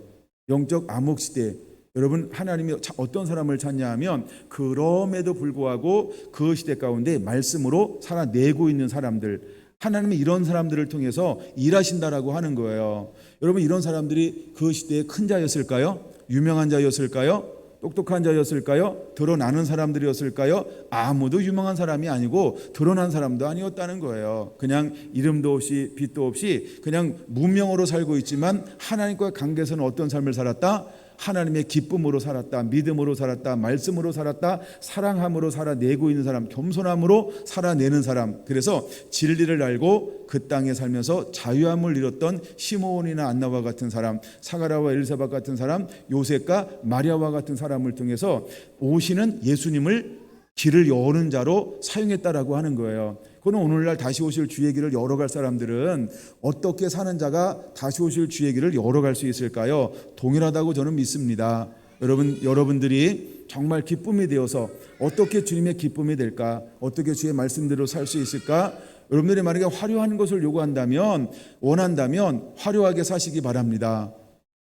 영적 암흑 시대. 여러분, 하나님이 어떤 사람을 찾냐 하면 그럼에도 불구하고 그 시대 가운데 말씀으로 살아내고 있는 사람들, 하나님이 이런 사람들을 통해서 일하신다라고 하는 거예요. 여러분, 이런 사람들이 그 시대에 큰 자였을까요? 유명한 자였을까요? 똑똑한 자였을까요? 드러나는 사람들이었을까요? 아무도 유명한 사람이 아니고 드러난 사람도 아니었다는 거예요. 그냥 이름도 없이 빛도 없이 그냥 무명으로 살고 있지만 하나님과 관계에서는 어떤 삶을 살았다? 하나님의 기쁨으로 살았다, 믿음으로 살았다, 말씀으로 살았다, 사랑함으로 살아내고 있는 사람, 겸손함으로 살아내는 사람. 그래서 진리를 알고 그 땅에 살면서 자유함을 이뤘던 시므온이나 안나와 같은 사람, 사가랴와 엘리사벳 같은 사람, 요셉과 마리아와 같은 사람을 통해서 오시는 예수님을 길을 여는 자로 사용했다라고 하는 거예요. 그는 오늘날 다시 오실 주의 길을 열어갈 사람들은 어떻게 사는 자가 다시 오실 주의 길을 열어갈 수 있을까요? 동일하다고 저는 믿습니다. 여러분들이 정말 기쁨이 되어서 어떻게 주님의 기쁨이 될까? 어떻게 주의 말씀대로 살 수 있을까? 여러분들이 만약에 화려한 것을 원한다면 화려하게 사시기 바랍니다.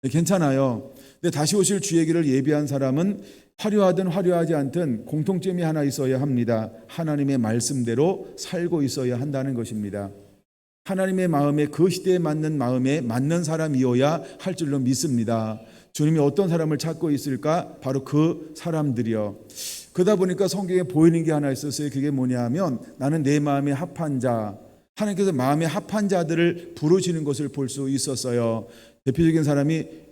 괜찮아요. 근데 다시 오실 주의 길을 예비한 사람은 화려하든 화려하지 않든 공통점이 하나 있어야 합니다. 하나님의 말씀대로 살고 있어야 한다는 것입니다. 하나님의 마음에, 그 시대에 맞는 마음에 맞는 사람이어야 할 줄로 믿습니다. 주님이 어떤 사람을 찾고 있을까? 바로 그 사람들이요. 그러다 보니까 성경에 보이는 게 하나 있었어요. 그게 뭐냐 하면 나는 내 마음에 합한 자, 하나님께서 마음에 합한 자들을 부르시는 것을 볼 수 있었어요. 대표적인 사람이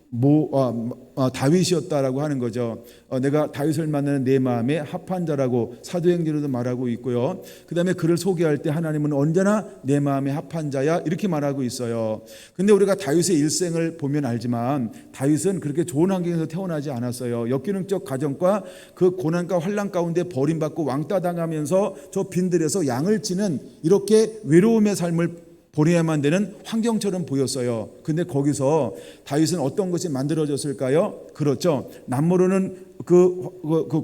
다윗이었다라고 하는 거죠. 내가 다윗을 만나는 내 마음에 합한 자라고 사도행전에도 말하고 있고요. 그 다음에 그를 소개할 때 하나님은 언제나 내 마음에 합한 자야, 이렇게 말하고 있어요. 근데 우리가 다윗의 일생을 보면 알지만 다윗은 그렇게 좋은 환경에서 태어나지 않았어요. 역기능적 가정과 그 고난과 환난 가운데 버림받고 왕따 당하면서 저 빈들에서 양을 치는 이렇게 외로움의 삶을 보내야만 되는 환경처럼 보였어요. 근데 거기서 다윗은 어떤 것이 만들어졌을까요? 그렇죠. 남모르는 그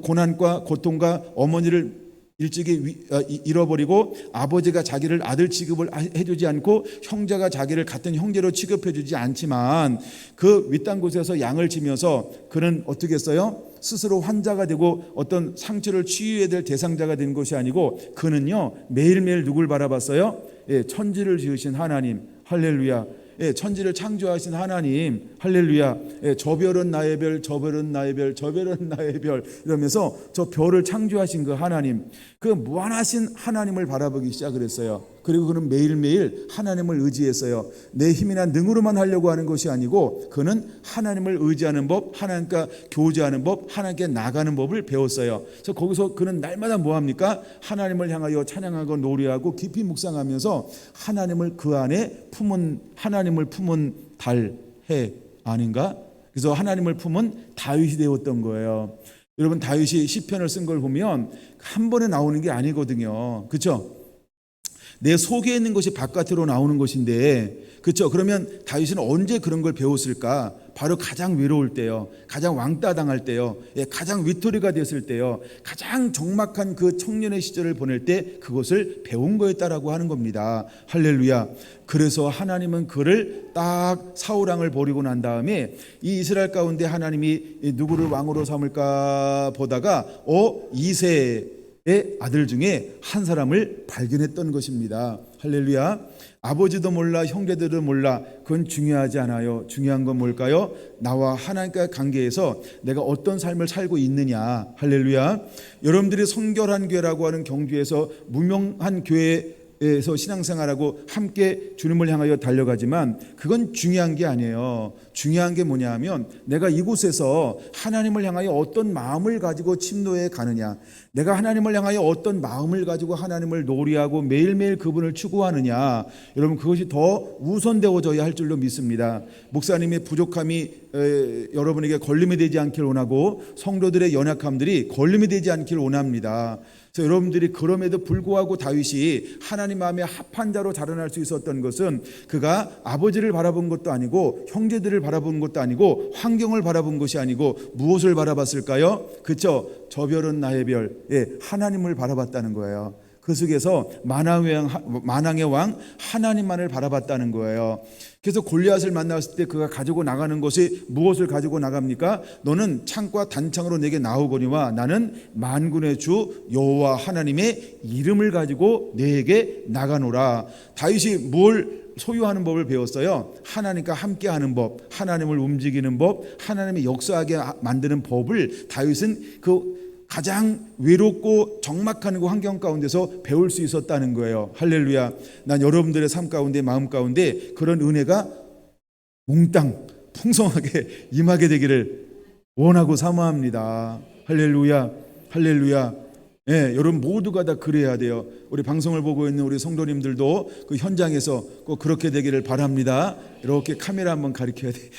고난과 고통과 어머니를 일찍이 잃어버리고 아버지가 자기를 아들 취급을 해주지 않고 형제가 자기를 같은 형제로 취급해주지 않지만 그 윗단 곳에서 양을 치면서 그는 어떻게 했어요? 스스로 환자가 되고 어떤 상처를 치유해야 될 대상자가 된 것이 아니고 그는요 매일매일 누굴 바라봤어요? 천지를 지으신 하나님, 할렐루야. 예, 천지를 창조하신 하나님, 할렐루야. 예, 저 별은 나의 별, 저 별은 나의 별, 저 별은 나의 별 이러면서 저 별을 창조하신 그 하나님, 그 무한하신 하나님을 바라보기 시작을 했어요. 그리고 그는 매일매일 하나님을 의지했어요. 내 힘이나 능으로만 하려고 하는 것이 아니고 그는 하나님을 의지하는 법, 하나님과 교제하는 법, 하나님께 나가는 법을 배웠어요. 그래서 거기서 그는 날마다 뭐합니까? 하나님을 향하여 찬양하고 노래하고 깊이 묵상하면서 하나님을 그 안에 하나님을 품은 달, 해 아닌가? 그래서 하나님을 품은 다윗이 되었던 거예요. 여러분, 다윗이 시편을 쓴 걸 보면 한 번에 나오는 게 아니거든요. 그렇죠? 내 속에 있는 것이 바깥으로 나오는 것인데, 그렇죠? 그러면 다윗은 언제 그런 걸 배웠을까? 바로 가장 외로울 때요, 가장 왕따 당할 때요, 가장 위토리가 됐을 때요, 가장 적막한 그 청년의 시절을 보낼 때 그것을 배운 거였다라고 하는 겁니다. 할렐루야. 그래서 하나님은 그를 딱 사울 왕을 버리고 난 다음에 이 이스라엘 가운데 하나님이 누구를 왕으로 삼을까 보다가 이새의 아들 중에 한 사람을 발견했던 것입니다. 할렐루야. 아버지도 몰라, 형제들도 몰라, 그건 중요하지 않아요. 중요한 건 뭘까요? 나와 하나님과의 관계에서 내가 어떤 삶을 살고 있느냐. 할렐루야. 여러분들이 성결한 교회라고 하는 경주에서 무명한 교회에서 신앙생활하고 함께 주님을 향하여 달려가지만 그건 중요한 게 아니에요. 중요한 게 뭐냐 하면 내가 이곳에서 하나님을 향하여 어떤 마음을 가지고 침노해 가느냐, 내가 하나님을 향하여 어떤 마음을 가지고 하나님을 노래하고 매일매일 그분을 추구하느냐, 여러분 그것이 더 우선되어져야 할 줄로 믿습니다. 목사님의 부족함이 여러분에게 걸림이 되지 않길 원하고 성도들의 연약함들이 걸림이 되지 않길 원합니다. 그래서 여러분들이 그럼에도 불구하고 다윗이 하나님 마음에 합한 자로 자라날 수 있었던 것은 그가 아버지를 바라본 것도 아니고 형제들을 바라본 것도 아니고 환경을 바라본 것이 아니고 무엇을 바라봤을까요? 그렇죠? 저 별은 나의 별, 하나님을 바라봤다는 거예요. 그 속에서 만왕의 왕 하나님만을 바라봤다는 거예요. 그래서 골리앗을 만났을 때 그가 가지고 나가는 것이 무엇을 가지고 나갑니까? 너는 창과 단창으로 내게 나오거니와 나는 만군의 주 여호와 하나님의 이름을 가지고 내게 나가노라. 다윗이 뭘 소유하는 법을 배웠어요? 하나님과 함께하는 법, 하나님을 움직이는 법, 하나님의 역사하게 만드는 법을 다윗은 그 가장 외롭고 적막한 그 환경 가운데서 배울 수 있었다는 거예요. 할렐루야. 난 여러분들의 삶 가운데, 마음 가운데 그런 은혜가 몽땅 풍성하게 임하게 되기를 원하고 사모합니다. 할렐루야. 할렐루야. 여러분 모두가 다 그래야 돼요. 우리 방송을 보고 있는 우리 성도님들도 그 현장에서 꼭 그렇게 되기를 바랍니다. 이렇게 카메라 한번 가리켜야 돼.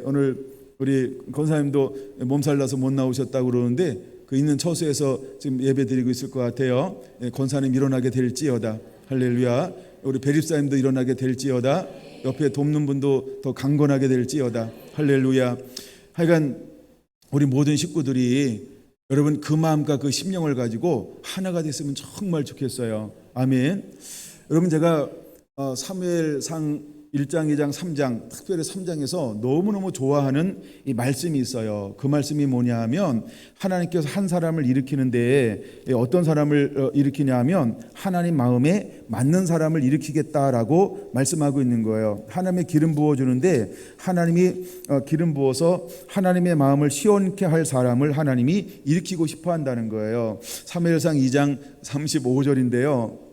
오늘 우리 권사님도 몸살 나서 못 나오셨다고 그러는데 그 있는 처소에서 지금 예배 드리고 있을 것 같아요. 권사님 일어나게 될지어다. 할렐루야. 우리 배립사님도 일어나게 될지어다. 옆에 돕는 분도 더 강건하게 될지어다. 할렐루야. 하여간 우리 모든 식구들이 여러분 그 마음과 그 심령을 가지고 하나가 됐으면 정말 좋겠어요. 아멘. 여러분 제가 사무엘상 1장, 2장, 3장, 특별히 3장에서 너무너무 좋아하는 이 말씀이 있어요. 그 말씀이 뭐냐 하면 하나님께서 한 사람을 일으키는데 어떤 사람을 일으키냐 하면 하나님 마음에 맞는 사람을 일으키겠다라고 말씀하고 있는 거예요. 하나님의 기름 부어주는데 하나님이 기름 부어서 하나님의 마음을 시원케 할 사람을 하나님이 일으키고 싶어 한다는 거예요. 사무엘상 2장 35절인데요.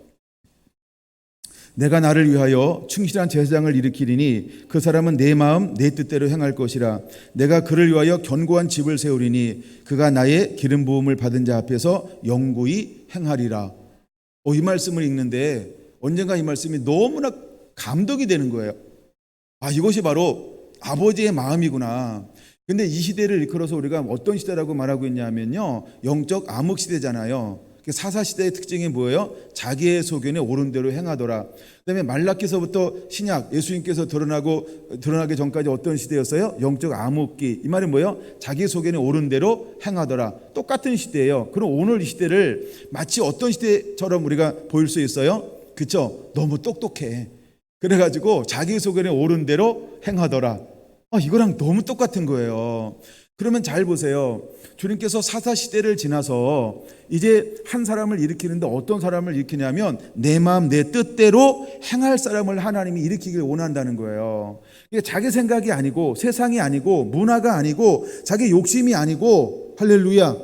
내가 나를 위하여 충실한 제사장을 일으키리니 그 사람은 내 마음 내 뜻대로 행할 것이라. 내가 그를 위하여 견고한 집을 세우리니 그가 나의 기름 부음을 받은 자 앞에서 영구히 행하리라. 이 말씀을 읽는데 언젠가 이 말씀이 너무나 감동이 되는 거예요. 이것이 바로 아버지의 마음이구나. 근데 이 시대를 이끌어서 우리가 어떤 시대라고 말하고 있냐면요, 영적 암흑 시대잖아요. 사사시대의 특징이 뭐예요? 자기의 소견에 옳은 대로 행하더라. 그다음에 말라기서부터 신약 예수님께서 드러나기 전까지 어떤 시대였어요? 영적 암흑기. 이 말이 뭐예요? 자기 소견에 옳은 대로 행하더라. 똑같은 시대예요. 그럼 오늘 이 시대를 마치 어떤 시대처럼 우리가 보일 수 있어요? 그렇죠? 너무 똑똑해. 그래가지고 자기 소견에 옳은 대로 행하더라. 이거랑 너무 똑같은 거예요. 그러면 잘 보세요. 주님께서 사사시대를 지나서 이제 한 사람을 일으키는데 어떤 사람을 일으키냐면 내 마음 내 뜻대로 행할 사람을 하나님이 일으키길 원한다는 거예요. 이게 자기 생각이 아니고 세상이 아니고 문화가 아니고 자기 욕심이 아니고, 할렐루야,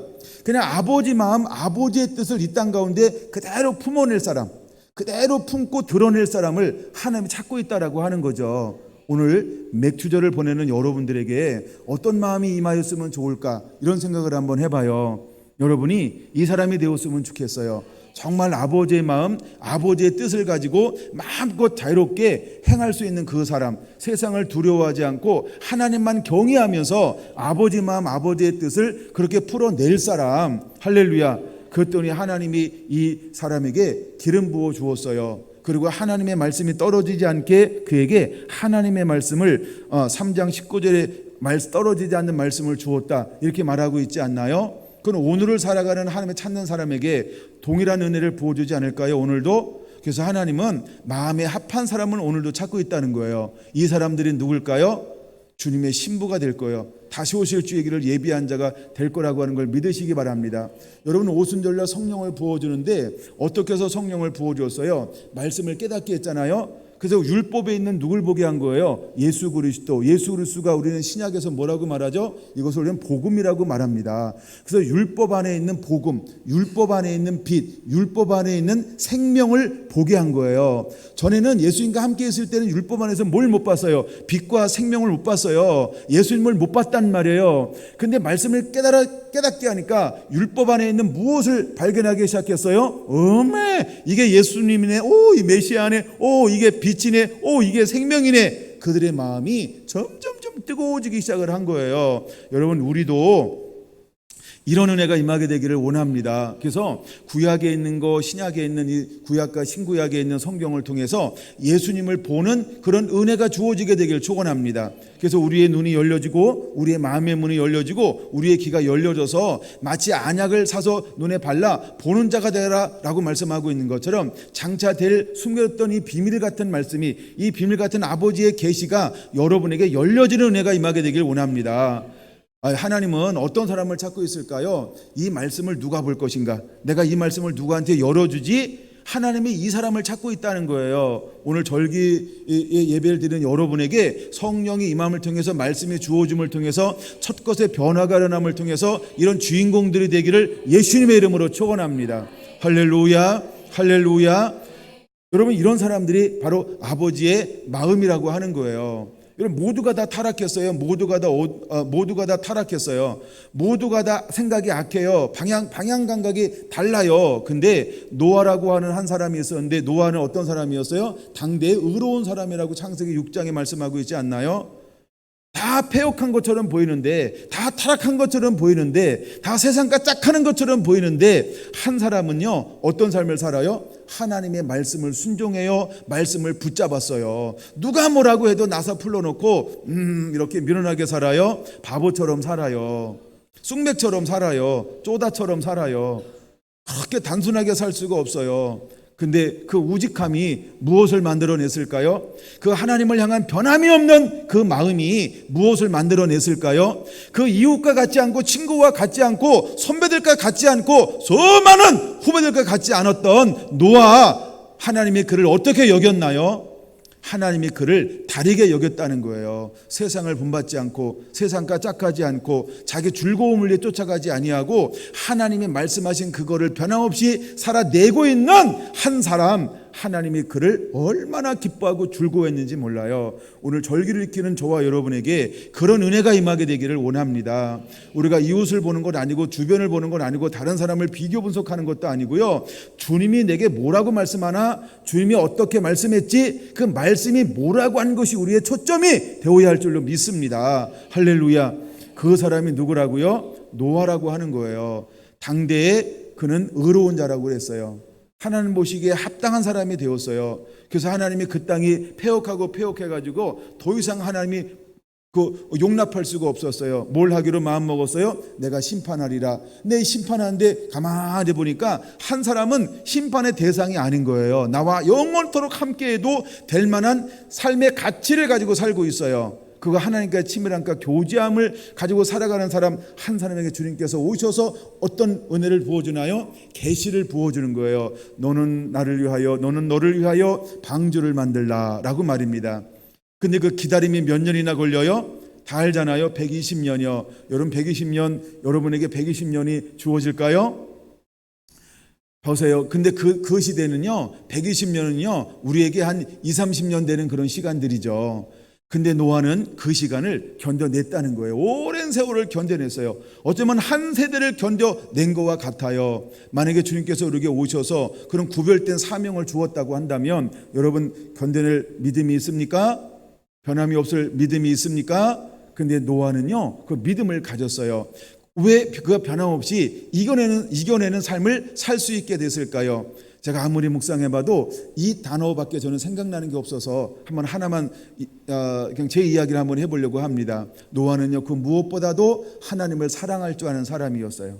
그냥 아버지 마음 아버지의 뜻을 이 땅 가운데 그대로 품어낼 사람, 그대로 품고 드러낼 사람을 하나님이 찾고 있다라고 하는 거죠. 오늘 맥주절을 보내는 여러분들에게 어떤 마음이 임하였으면 좋을까, 이런 생각을 한번 해봐요. 여러분이 이 사람이 되었으면 좋겠어요. 정말 아버지의 마음, 아버지의 뜻을 가지고 마음껏 자유롭게 행할 수 있는 그 사람, 세상을 두려워하지 않고 하나님만 경외하면서 아버지 마음, 아버지의 뜻을 그렇게 풀어낼 사람, 할렐루야. 그랬더니 하나님이 이 사람에게 기름 부어 주었어요. 그리고 하나님의 말씀이 떨어지지 않게 그에게 하나님의 말씀을 3장 19절에 떨어지지 않는 말씀을 주었다, 이렇게 말하고 있지 않나요? 그건 오늘을 살아가는 하나님을 찾는 사람에게 동일한 은혜를 부어주지 않을까요? 오늘도. 그래서 하나님은 마음에 합한 사람을 오늘도 찾고 있다는 거예요. 이 사람들이 누굴까요? 주님의 신부가 될 거예요. 다시 오실 주의 길을 예비한 자가 될 거라고 하는 걸 믿으시기 바랍니다. 여러분, 오순절날 성령을 부어주는데 어떻게 해서 성령을 부어주었어요? 말씀을 깨닫게 했잖아요. 그래서 율법에 있는 누굴 보게 한 거예요? 예수 그리스도. 예수 그리스도가 우리는 신약에서 뭐라고 말하죠? 이것을 우리는 복음이라고 말합니다. 그래서 율법 안에 있는 복음, 율법 안에 있는 빛, 율법 안에 있는 생명을 보게 한 거예요. 전에는 예수님과 함께 있을 때는 율법 안에서 뭘 못 봤어요? 빛과 생명을 못 봤어요. 예수님을 못 봤단 말이에요. 근데 말씀을 깨닫게 하니까 율법 안에 있는 무엇을 발견하기 시작했어요? 이게 예수님이네. 이 메시아네. 이게 빛이네. 이게 생명이네. 그들의 마음이 점점 뜨거워지기 시작을 한 거예요. 여러분, 우리도 이런 은혜가 임하게 되기를 원합니다. 그래서 구약에 있는 거, 신약에 있는 이 구약과 신구약에 있는 성경을 통해서 예수님을 보는 그런 은혜가 주어지게 되기를 축원합니다. 그래서 우리의 눈이 열려지고 우리의 마음의 문이 열려지고 우리의 귀가 열려져서 마치 안약을 사서 눈에 발라 보는 자가 되라라고 말씀하고 있는 것처럼 장차 될 숨겼던 이 비밀 같은 말씀이, 이 비밀 같은 아버지의 계시가 여러분에게 열려지는 은혜가 임하게 되길 원합니다. 하나님은 어떤 사람을 찾고 있을까요? 이 말씀을 누가 볼 것인가? 내가 이 말씀을 누구한테 열어주지? 하나님이 이 사람을 찾고 있다는 거예요. 오늘 절기 예배를 드리는 여러분에게 성령이 임함을 통해서, 말씀이 주어짐을 통해서, 첫 것의 변화가 일어남을 통해서 이런 주인공들이 되기를 예수님의 이름으로 축원합니다. 할렐루야, 할렐루야. 여러분, 이런 사람들이 바로 아버지의 마음이라고 하는 거예요. 여러분, 모두가 다 타락했어요. 모두가 다 타락했어요. 모두가 다 생각이 악해요. 방향 감각이 달라요. 근데 노아라고 하는 한 사람이 있었는데, 노아는 어떤 사람이었어요? 당대의 의로운 사람이라고 창세기 6장에 말씀하고 있지 않나요? 다 패역한 것처럼 보이는데, 다 타락한 것처럼 보이는데, 다 세상과 짝하는 것처럼 보이는데, 한 사람은요 어떤 삶을 살아요? 하나님의 말씀을 순종해요. 말씀을 붙잡았어요. 누가 뭐라고 해도 나사 풀러놓고 이렇게 미련하게 살아요. 바보처럼 살아요. 쑥맥처럼 살아요. 쪼다처럼 살아요. 그렇게 단순하게 살 수가 없어요. 근데 그 우직함이 무엇을 만들어냈을까요? 그 하나님을 향한 변함이 없는 그 마음이 무엇을 만들어냈을까요? 그 이웃과 같지 않고, 친구와 같지 않고, 선배들과 같지 않고, 수많은 후배들과 같지 않았던 노아, 하나님이 그를 어떻게 여겼나요? 하나님이 그를 다르게 여겼다는 거예요. 세상을 본받지 않고, 세상과 짝하지 않고, 자기 즐거움을 위해 쫓아가지 아니하고, 하나님이 말씀하신 그거를 변함없이 살아내고 있는 한 사람, 하나님이 그를 얼마나 기뻐하고 즐거워했는지 몰라요. 오늘 절기를 지키는 저와 여러분에게 그런 은혜가 임하게 되기를 원합니다. 우리가 이웃을 보는 건 아니고, 주변을 보는 건 아니고, 다른 사람을 비교 분석하는 것도 아니고요. 주님이 내게 뭐라고 말씀하나, 주님이 어떻게 말씀했지, 그 말씀이 뭐라고 한 것이 우리의 초점이 되어야 할 줄로 믿습니다. 할렐루야. 그 사람이 누구라고요? 노아라고 하는 거예요. 당대에 그는 의로운 자라고 그랬어요. 하나님 보시기에 합당한 사람이 되었어요. 그래서 하나님이 그 땅이 폐역해가지고 더 이상 하나님이 용납할 수가 없었어요. 뭘 하기로 마음 먹었어요? 내가 심판하리라. 근데 심판하는데 가만히 보니까 한 사람은 심판의 대상이 아닌 거예요. 나와 영원토록 함께해도 될 만한 삶의 가치를 가지고 살고 있어요. 그거 하나님과의 친밀함과 교제함을 가지고 살아가는 사람 한 사람에게 주님께서 오셔서 어떤 은혜를 부어주나요? 계시를 부어주는 거예요. 너는 나를 위하여, 너는 너를 위하여 방주를 만들라 라고 말입니다. 근데 그 기다림이 몇 년이나 걸려요? 다 알잖아요. 120년이요. 여러분 120년, 여러분에게 120년이 주어질까요? 보세요. 근데 그 시대는요, 120년은요, 우리에게 한 20-30년 되는 그런 시간들이죠. 근데 노아는 그 시간을 견뎌냈다는 거예요. 오랜 세월을 견뎌냈어요. 어쩌면 한 세대를 견뎌낸 것과 같아요. 만약에 주님께서 우리에게 오셔서 그런 구별된 사명을 주었다고 한다면 여러분 견뎌낼 믿음이 있습니까? 변함이 없을 믿음이 있습니까? 근데 노아는요, 그 믿음을 가졌어요. 왜 그가 변함없이 이겨내는 삶을 살 수 있게 됐을까요? 제가 아무리 묵상해봐도 이 단어밖에 저는 생각나는 게 없어서 하나만 그냥 제 이야기를 한번 해보려고 합니다. 노아는요, 그 무엇보다도 하나님을 사랑할 줄 아는 사람이었어요.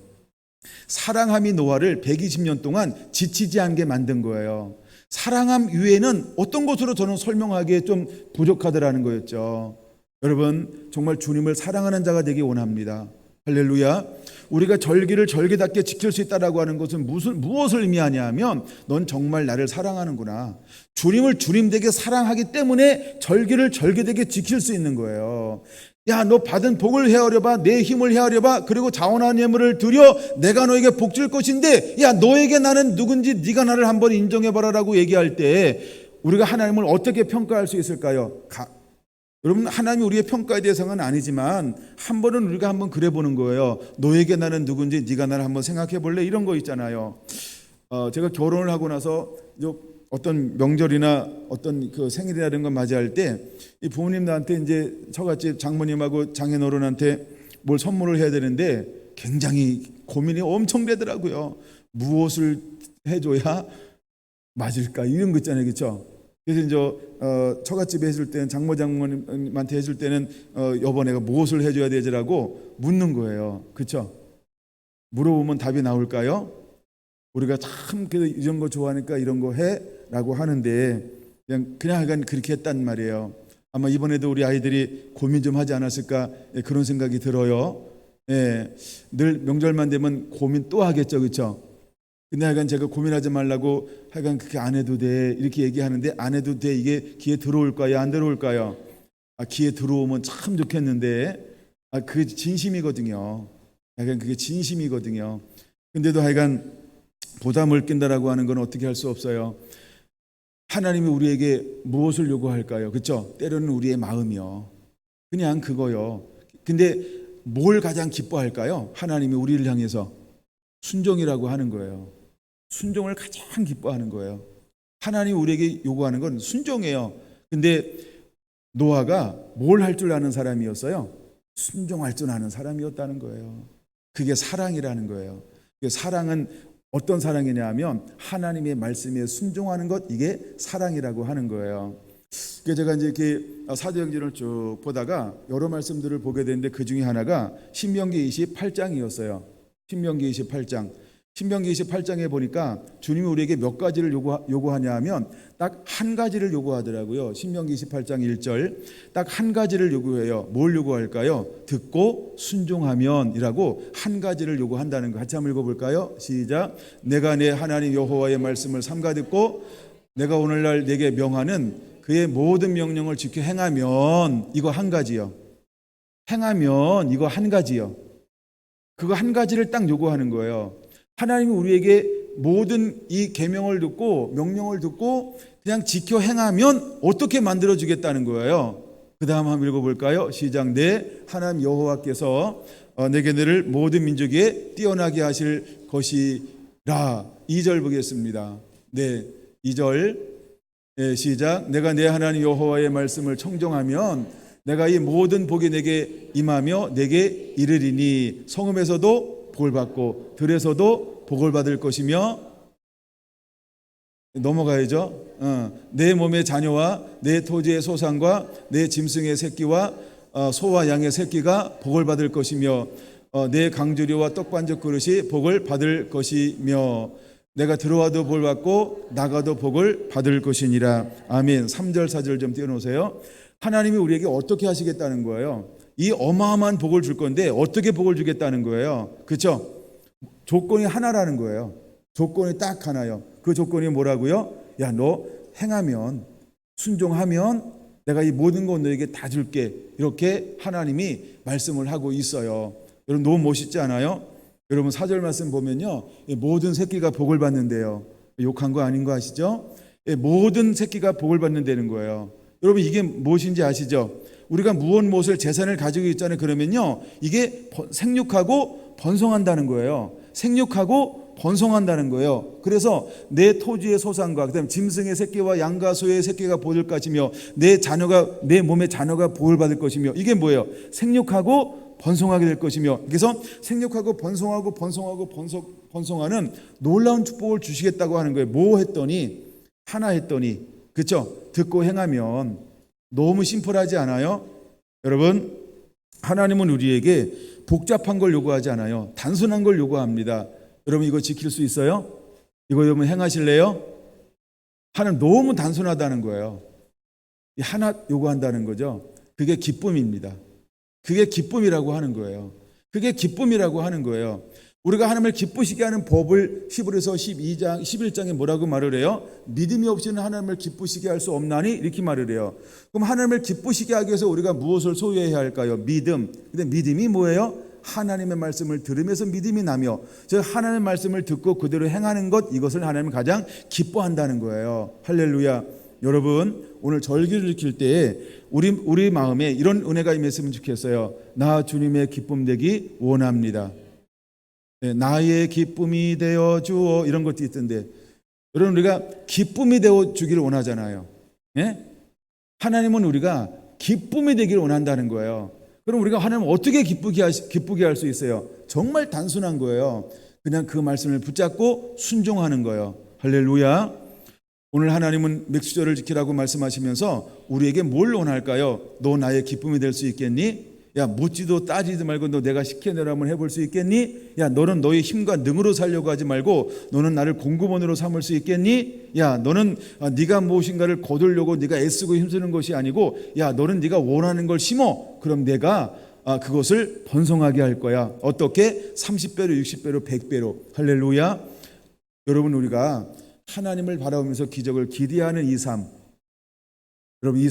사랑함이 노아를 120년 동안 지치지 않게 만든 거예요. 사랑함 이외에는 어떤 것으로 저는 설명하기에 좀 부족하더라는 거였죠. 여러분 정말 주님을 사랑하는 자가 되기 원합니다. 할렐루야. 우리가 절기를 절기답게 지킬 수 있다라고 하는 것은 무엇을 의미하냐 하면 넌 정말 나를 사랑하는구나. 주님을 주님되게 사랑하기 때문에 절기를 절기되게 지킬 수 있는 거예요. 야, 너 받은 복을 헤아려봐. 내 힘을 헤아려봐. 그리고 자원한 예물을 드려 내가 너에게 복 줄 것인데, 야, 너에게 나는 누군지 네가 나를 한번 인정해봐라라고 얘기할 때 우리가 하나님을 어떻게 평가할 수 있을까요? 여러분 하나님이 우리의 평가의 대상은 아니지만 한 번은 우리가 한번 그래 보는 거예요. 너에게 나는 누군지 네가 나를 한번 생각해 볼래? 이런 거 있잖아요. 제가 결혼을 하고 나서 어떤 명절이나 어떤 그 생일이나 이런 거 맞이할 때 이 부모님들한테 이제 처갓집 장모님하고 장인어른한테 뭘 선물을 해야 되는데 굉장히 고민이 엄청 되더라고요. 무엇을 해줘야 맞을까? 이런 거 있잖아요, 그렇죠? 그래서 이제 처갓집에 해줄 때는 장모님한테 해줄 때는 여보 내가 무엇을 해줘야 되지라고 묻는 거예요, 그렇죠? 물어보면 답이 나올까요? 우리가 참 이런 거 좋아하니까 이런 거 해라고 하는데 그냥 약간 그렇게 했단 말이에요. 아마 이번에도 우리 아이들이 고민 좀 하지 않았을까 그런 생각이 들어요. 예, 늘 명절만 되면 고민 또 하겠죠, 그렇죠? 근데 하여간 제가 고민하지 말라고 하여간 그렇게 안 해도 돼 이렇게 얘기하는데 안 해도 돼 이게 귀에 들어올까요? 안 들어올까요? 귀에 들어오면 참 좋겠는데 그게 진심이거든요. 하여간 그게 진심이거든요. 근데도 하여간 보담을 낀다라고 하는 건 어떻게 할 수 없어요. 하나님이 우리에게 무엇을 요구할까요? 그렇죠? 때로는 우리의 마음이요. 그냥 그거요. 근데 뭘 가장 기뻐할까요? 하나님이 우리를 향해서 순종이라고 하는 거예요. 순종을 가장 기뻐하는 거예요. 하나님이 우리에게 요구하는 건 순종이에요. 근데 노아가 뭘 할 줄 아는 사람이었어요? 순종할 줄 아는 사람이었다는 거예요. 그게 사랑이라는 거예요. 사랑은 어떤 사랑이냐 하면 하나님의 말씀에 순종하는 것, 이게 사랑이라고 하는 거예요. 그래서 제가 이제 이렇게 사도행전을 쭉 보다가 여러 말씀들을 보게 되는데 그 중에 하나가 신명기 28장이었어요. 신명기 28장. 신명기 28장에 보니까 주님이 우리에게 몇 가지를 요구하냐 하면 딱 한 가지를 요구하더라고요. 신명기 28장 1절 딱 한 가지를 요구해요. 뭘 요구할까요? 듣고 순종하면이라고 한 가지를 요구한다는 거. 같이 한번 읽어볼까요? 시작. 내가 내 하나님 여호와의 말씀을 삼가 듣고 내가 오늘날 내게 명하는 그의 모든 명령을 지켜 행하면, 이거 한 가지요. 행하면 이거 한 가지요. 그거 한 가지를 딱 요구하는 거예요. 하나님이 우리에게 모든 이 계명을 듣고 명령을 듣고 그냥 지켜 행하면 어떻게 만들어 주겠다는 거예요. 그 다음 한번 읽어볼까요? 시작. 내 하나님 여호와께서 내게 너를 모든 민족에 뛰어나게 하실 것이라. 2절 보겠습니다. 네, 2절. 네, 시작. 내가 내 하나님 여호와의 말씀을 청종하면 내가 이 모든 복이 내게 임하며 내게 이르리니 성읍에서도 복을 받고 들에서도 복을 받을 것이며, 넘어가야죠. 내 몸의 자녀와 내 토지의 소산과 내 짐승의 새끼와 소와 양의 새끼가 복을 받을 것이며 내 강주리와 떡반죽 그릇이 복을 받을 것이며 내가 들어와도 복을 받고 나가도 복을 받을 것이니라. 아멘. 3절 4절 좀 띄워놓으세요. 하나님이 우리에게 어떻게 하시겠다는 거예요? 이 어마어마한 복을 줄 건데 어떻게 복을 주겠다는 거예요? 그렇죠? 조건이 하나라는 거예요. 조건이 딱 하나요. 그 조건이 뭐라고요? 야, 너 행하면, 순종하면 내가 이 모든 것 너에게 다 줄게. 이렇게 하나님이 말씀을 하고 있어요. 여러분 너무 멋있지 않아요? 여러분 4절 말씀 보면요, 모든 새끼가 복을 받는데요. 욕한 거 아닌 거 아시죠? 모든 새끼가 복을 받는다는 거예요. 여러분 이게 무엇인지 아시죠? 우리가 무엇을 재산을 가지고 있잖아요. 그러면요, 이게 생육하고 번성한다는 거예요. 생육하고 번성한다는 거예요. 그래서 내 토지의 소산과 그다음 짐승의 새끼와 양과 소의 새끼가 복을 것이며 내 몸의 자녀가 복을 받을 것이며, 이게 뭐예요? 생육하고 번성하게 될 것이며, 그래서 생육하고 번성하는 놀라운 축복을 주시겠다고 하는 거예요. 뭐 했더니, 하나 했더니, 그렇죠? 듣고 행하면. 너무 심플하지 않아요? 여러분, 하나님은 우리에게 복잡한 걸 요구하지 않아요. 단순한 걸 요구합니다. 여러분 이거 지킬 수 있어요? 이거 여러분 행하실래요? 하나님 너무 단순하다는 거예요. 하나 요구한다는 거죠. 그게 기쁨입니다. 그게 기쁨이라고 하는 거예요. 그게 기쁨이라고 하는 거예요. 우리가 하나님을 기쁘시게 하는 법을 히브리서 12장 11장에 뭐라고 말을 해요? 믿음이 없이는 하나님을 기쁘시게 할 수 없나니, 이렇게 말을 해요. 그럼 하나님을 기쁘시게 하기 위해서 우리가 무엇을 소유해야 할까요? 믿음. 근데 믿음이 뭐예요? 하나님의 말씀을 들으면서 믿음이 나며, 즉 하나님의 말씀을 듣고 그대로 행하는 것, 이것을 하나님은 가장 기뻐한다는 거예요. 할렐루야. 여러분 오늘 절기를 지킬 때에 우리 마음에 이런 은혜가 임했으면 좋겠어요. 나 주님의 기쁨 되기 원합니다. 나의 기쁨이 되어 주어, 이런 것도 있던데, 여러분 우리가 기쁨이 되어 주기를 원하잖아요. 예? 하나님은 우리가 기쁨이 되기를 원한다는 거예요. 그럼 우리가 하나님을 어떻게 기쁘게 할 수 있어요? 정말 단순한 거예요. 그냥 그 말씀을 붙잡고 순종하는 거예요. 할렐루야. 오늘 하나님은 맥수절을 지키라고 말씀하시면서 우리에게 뭘 원할까요? 너 나의 기쁨이 될 수 있겠니? 야, 묻지도 따지도 말고 너 내가 시켜내라 한번 해볼 수 있겠니? 야, 너는 너의 힘과 능으로 살려고 하지 말고 너는 나를 공급원으로 삼을 수 있겠니? 야, 너는 네가 무엇인가를 거두려고 네가 애쓰고 힘쓰는 것이 아니고, 야, 너는 네가 원하는 걸 심어. 그럼 내가 그것을 번성하게 할 거야. 어떻게? 30배로 60배로 100배로. 할렐루야. 여러분 우리가 하나님을 바라보면서 기적을 기대하는 이 삶, 여러분 이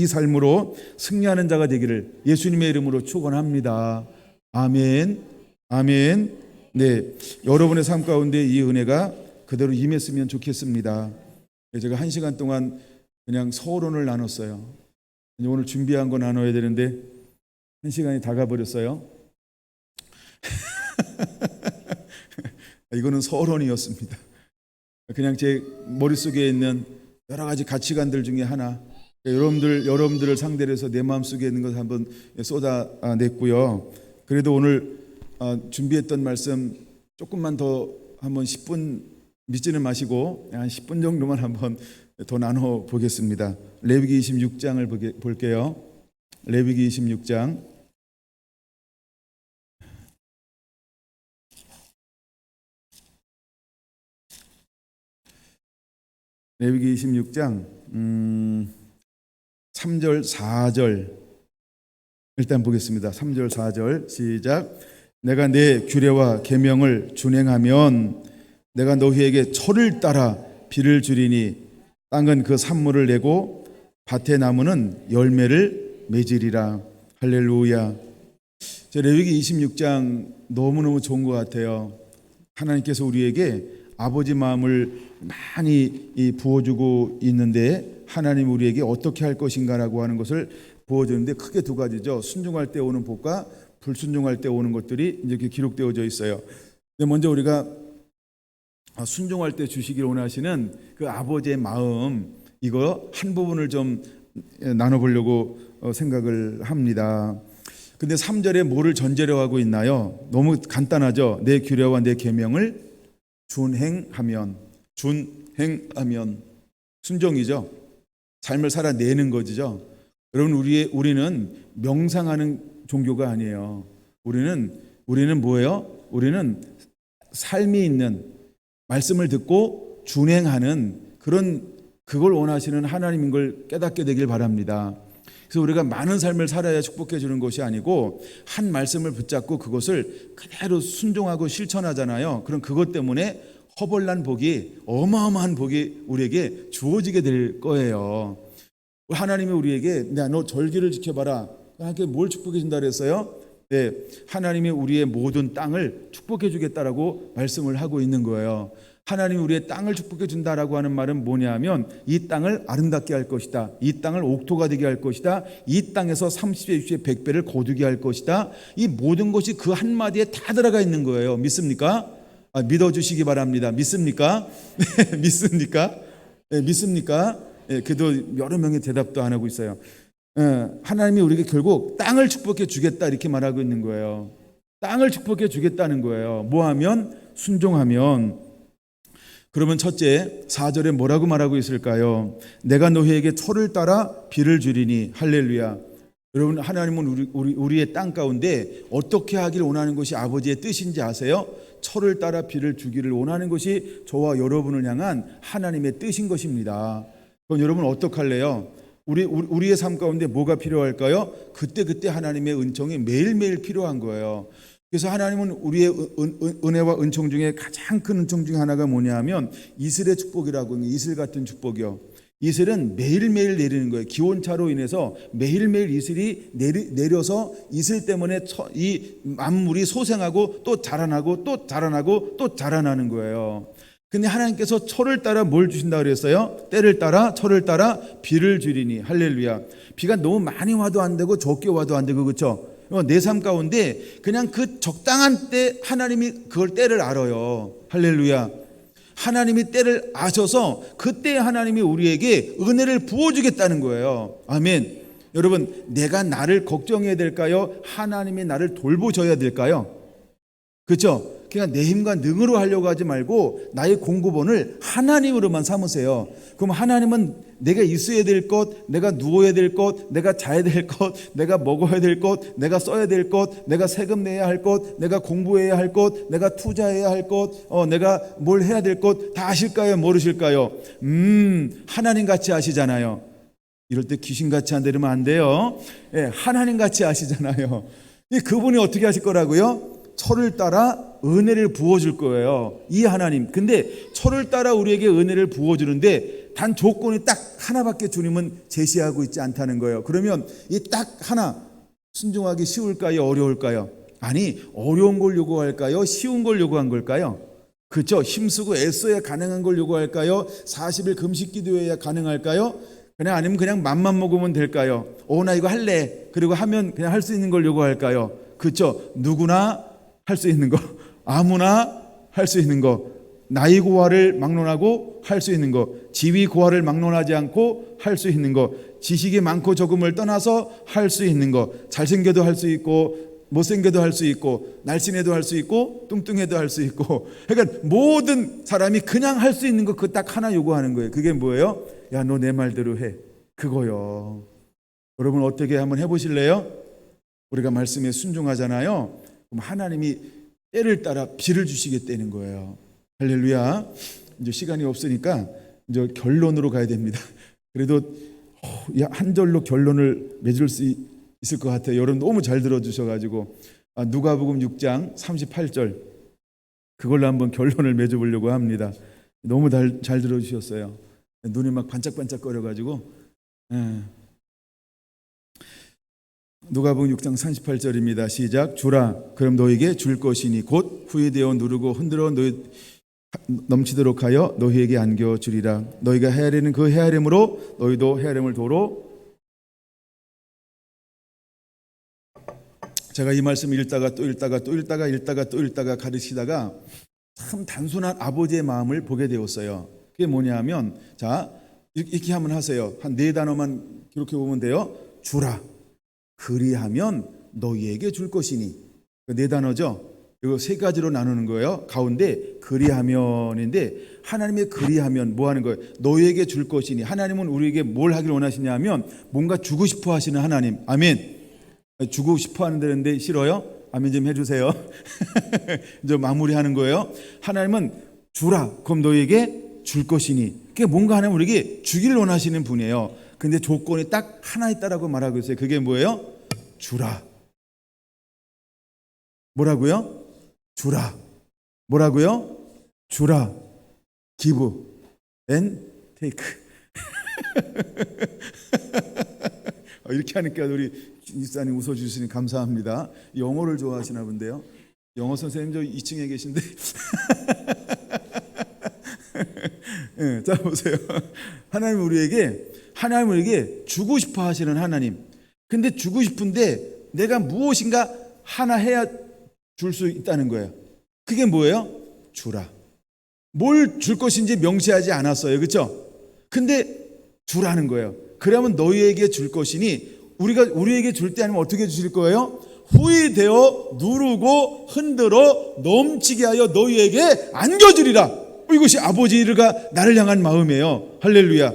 삶으로 승리하는 자가 되기를 예수님의 이름으로 축원합니다. 아멘. 아멘. 네, 여러분의 삶 가운데 이 은혜가 그대로 임했으면 좋겠습니다. 제가 1시간 동안 그냥 서론을 나눴어요. 오늘 준비한 거 나눠야 되는데 1시간이 다 가버렸어요. 이거는 서론이었습니다. 그냥 제 머릿속에 있는 여러 가지 가치관들 중에 하나, 여러분들을 상대로 해서 내 마음속에 있는 것을 한번 쏟아냈고요. 그래도 오늘 준비했던 말씀 조금만 더 한번 10분 믿지는 마시고 한 10분 정도만 한번 더 나눠 보겠습니다. 레위기 26장을 볼게요. 레위기 26장. 레위기 26장 3절 4절 일단 보겠습니다. 3절 4절 시작. 내가 내 규례와 계명을 준행하면 내가 너희에게 철을 따라 비를 주리니 땅은 그 산물을 내고 밭의 나무는 열매를 맺으리라. 할렐루야. 레위기 26장 너무너무 좋은 것 같아요. 하나님께서 우리에게 아버지 마음을 많이 부어주고 있는데, 하나님 우리에게 어떻게 할 것인가라고 하는 것을 부어주는데 크게 두 가지죠. 순종할 때 오는 복과 불순종할 때 오는 것들이 이렇게 기록되어져 있어요. 먼저 우리가 순종할 때 주시길 원하시는 그 아버지의 마음, 이거 한 부분을 좀 나눠보려고 생각을 합니다. 근데 3절에 뭐를 전제로 하고 있나요? 너무 간단하죠. 내 규례와 내 계명을 준행하면 순종이죠. 삶을 살아내는 거죠. 여러분 우리는 명상하는 종교가 아니에요. 우리는 뭐예요? 우리는 삶이 있는, 말씀을 듣고 준행하는 그런 그걸 원하시는 하나님인 걸 깨닫게 되길 바랍니다. 그래서 우리가 많은 삶을 살아야 축복해 주는 것이 아니고 한 말씀을 붙잡고 그것을 그대로 순종하고 실천하잖아요. 그럼 그것 때문에 허벌난 복이, 어마어마한 복이 우리에게 주어지게 될 거예요. 하나님이 우리에게 너 절기를 지켜봐라. 하나님께 뭘 축복해 준다 그랬어요? 네, 하나님이 우리의 모든 땅을 축복해 주겠다라고 말씀을 하고 있는 거예요. 하나님이 우리의 땅을 축복해 준다라고 하는 말은 뭐냐면 이 땅을 아름답게 할 것이다. 이 땅을 옥토가 되게 할 것이다. 이 땅에서 30배, 60배, 100배를 거두게 할 것이다. 이 모든 것이 그 한마디에 다 들어가 있는 거예요. 믿습니까? 믿어주시기 바랍니다. 믿습니까? 네, 믿습니까? 네, 믿습니까? 네, 그래도 여러 명의 대답도 안 하고 있어요. 하나님이 우리에게 결국 땅을 축복해 주겠다 이렇게 말하고 있는 거예요. 땅을 축복해 주겠다는 거예요. 뭐하면? 순종하면. 그러면 첫째 4절에 뭐라고 말하고 있을까요? 내가 너희에게 철을 따라 비를 주리니. 할렐루야. 여러분, 하나님은 우리의 땅 가운데 어떻게 하기를 원하는 것이 아버지의 뜻인지 아세요? 철을 따라 비를 주기를 원하는 것이 저와 여러분을 향한 하나님의 뜻인 것입니다. 그럼 여러분 어떻게 할래요? 우리의 삶 가운데 뭐가 필요할까요? 그때 하나님의 은총이 매일매일 필요한 거예요. 그래서 하나님은 우리의 은혜와 은총 중에 가장 큰 은총 중에 하나가 뭐냐 하면 이슬의 축복이라고, 이슬 같은 축복이요. 이슬은 매일매일 내리는 거예요. 기온차로 인해서 매일매일 이슬이 내려서 이슬 때문에 이 만물이 소생하고 또 자라나고 또 자라나고 또 자라나는 거예요. 근데 하나님께서 철을 따라 뭘 주신다 그랬어요? 때를 따라 철을 따라 비를 주리니. 할렐루야. 비가 너무 많이 와도 안 되고 적게 와도 안 되고, 그렇죠? 내 삶 가운데 그냥 그 적당한 때 하나님이 그걸 때를 알아요. 할렐루야. 하나님이 때를 아셔서 그때 하나님이 우리에게 은혜를 부어주겠다는 거예요. 아멘. 여러분, 내가 나를 걱정해야 될까요? 하나님이 나를 돌보셔야 될까요? 그렇죠? 그냥 내 힘과 능으로 하려고 하지 말고 나의 공급원을 하나님으로만 삼으세요. 그럼 하나님은 내가 있어야 될 것, 내가 누워야 될 것, 내가 자야 될 것, 내가 먹어야 될 것, 내가 써야 될 것, 내가 세금 내야 할 것, 내가 공부해야 할 것, 내가 투자해야 할 것, 내가 뭘 해야 될 것 다 아실까요? 모르실까요? 하나님같이 아시잖아요. 이럴 때 귀신같이 안 되면 안 돼요. 예, 하나님같이 아시잖아요. 그분이 어떻게 하실 거라고요? 철을 따라 은혜를 부어줄 거예요. 이 하나님. 근데 철을 따라 우리에게 은혜를 부어주는데 단 조건이 딱 하나밖에 주님은 제시하고 있지 않다는 거예요. 그러면 이 딱 하나 순종하기 쉬울까요? 어려울까요? 아니, 어려운 걸 요구할까요? 쉬운 걸 요구한 걸까요? 그렇죠? 힘쓰고 애써야 가능한 걸 요구할까요? 40일 금식 기도해야 가능할까요? 아니면 그냥 맘만 먹으면 될까요? 나 이거 할래. 그리고 하면 그냥 할 수 있는 걸 요구할까요? 그렇죠? 누구나 할 수 있는 거, 아무나 할 수 있는 거, 나이 고하를 막론하고 할 수 있는 거, 지위 고하를 막론하지 않고 할 수 있는 거, 지식이 많고 적음을 떠나서 할 수 있는 거, 잘생겨도 할 수 있고 못생겨도 할 수 있고 날씬해도 할 수 있고 뚱뚱해도 할 수 있고, 그러니까 모든 사람이 그냥 할 수 있는 거 그 딱 하나 요구하는 거예요. 그게 뭐예요? 야, 너 내 말대로 해. 그거요. 여러분 어떻게 한번 해보실래요? 우리가 말씀에 순종하잖아요. 그럼 하나님이 때를 따라 비를 주시겠다는 거예요. 할렐루야. 이제 시간이 없으니까 이제 결론으로 가야 됩니다. 그래도 한 절로 결론을 맺을 수 있을 것 같아요. 여러분 너무 잘 들어주셔가지고 누가복음 6장 38절 그걸로 한번 결론을 맺어보려고 합니다. 너무 잘 들어주셨어요. 눈이 막 반짝반짝 거려가지고. 누가복음 6장 38절입니다. 시작. 주라 그럼 너에게 줄 것이니 곧 후회되어 누르고 흔들어 너희 넘치도록 하여 너희에게 안겨 주리라. 너희가 헤아리는 그 헤아림으로 너희도 헤아림을 도로. 제가 이 말씀 읽다가 또 읽다가 가르치다가 참 단순한 아버지의 마음을 보게 되었어요. 그게 뭐냐면, 자, 이렇게 한번 하세요. 한 4단어만 기록해 보면 돼요. 주라 그리하면 너희에게 줄 것이니. 4단어죠. 이거 3가지로 나누는 거예요. 가운데 그리하면인데, 하나님의 그리하면 뭐 하는 거예요? 너희에게 줄 것이니. 하나님은 우리에게 뭘 하길 원하시냐 하면 뭔가 주고 싶어 하시는 하나님. 아멘. 주고 싶어 하는데 싫어요? 아멘 좀 해주세요. 이제 마무리하는 거예요. 하나님은 주라 그럼 너희에게 줄 것이니. 그게 뭔가 하나님 우리에게 주기를 원하시는 분이에요. 근데 조건이 딱 하나 있다라고 말하고 있어요. 그게 뭐예요? 주라. 뭐라고요? 주라. 뭐라고요? 주라. give and take. 이렇게 하니까 우리 집사님 웃어주시니 감사합니다. 영어를 좋아하시나 본데요. 영어 선생님 저 2층에 계신데. 네, 자 보세요. 하나님 우리에게 주고 싶어 하시는 하나님. 근데 주고 싶은데 내가 무엇인가 하나 해야 줄 수 있다는 거예요. 그게 뭐예요? 주라. 뭘 줄 것인지 명시하지 않았어요. 그렇죠? 근데 주라는 거예요. 그러면 너희에게 줄 것이니 우리에게 줄 때 아니면 어떻게 주실 거예요? 후이되어 누르고 흔들어 넘치게 하여 너희에게 안겨주리라. 이것이 아버지가 나를 향한 마음이에요. 할렐루야.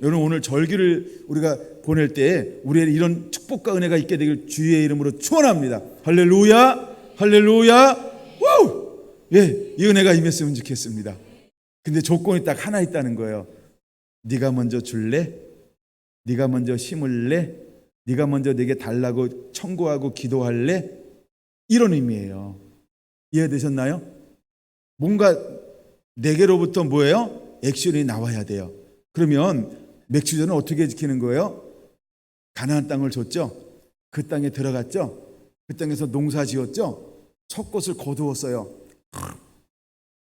여러분 오늘 절기를 우리가 보낼 때 우리의 이런 축복과 은혜가 있게 되길 주의 이름으로 축원합니다. 할렐루야. 할렐루야. 우! 예, 이 은혜가 임했으면 좋겠습니다. 근데 조건이 딱 하나 있다는 거예요. 네가 먼저 줄래? 네가 먼저 심을래? 네가 먼저 내게 달라고 청구하고 기도할래? 이런 의미예요. 이해되셨나요? 뭔가 내게로부터 뭐예요? 액션이 나와야 돼요. 그러면 맥주전은 어떻게 지키는 거예요? 가나안 땅을 줬죠. 그 땅에 들어갔죠. 그 땅에서 농사 지었죠. 첫 것을 거두었어요.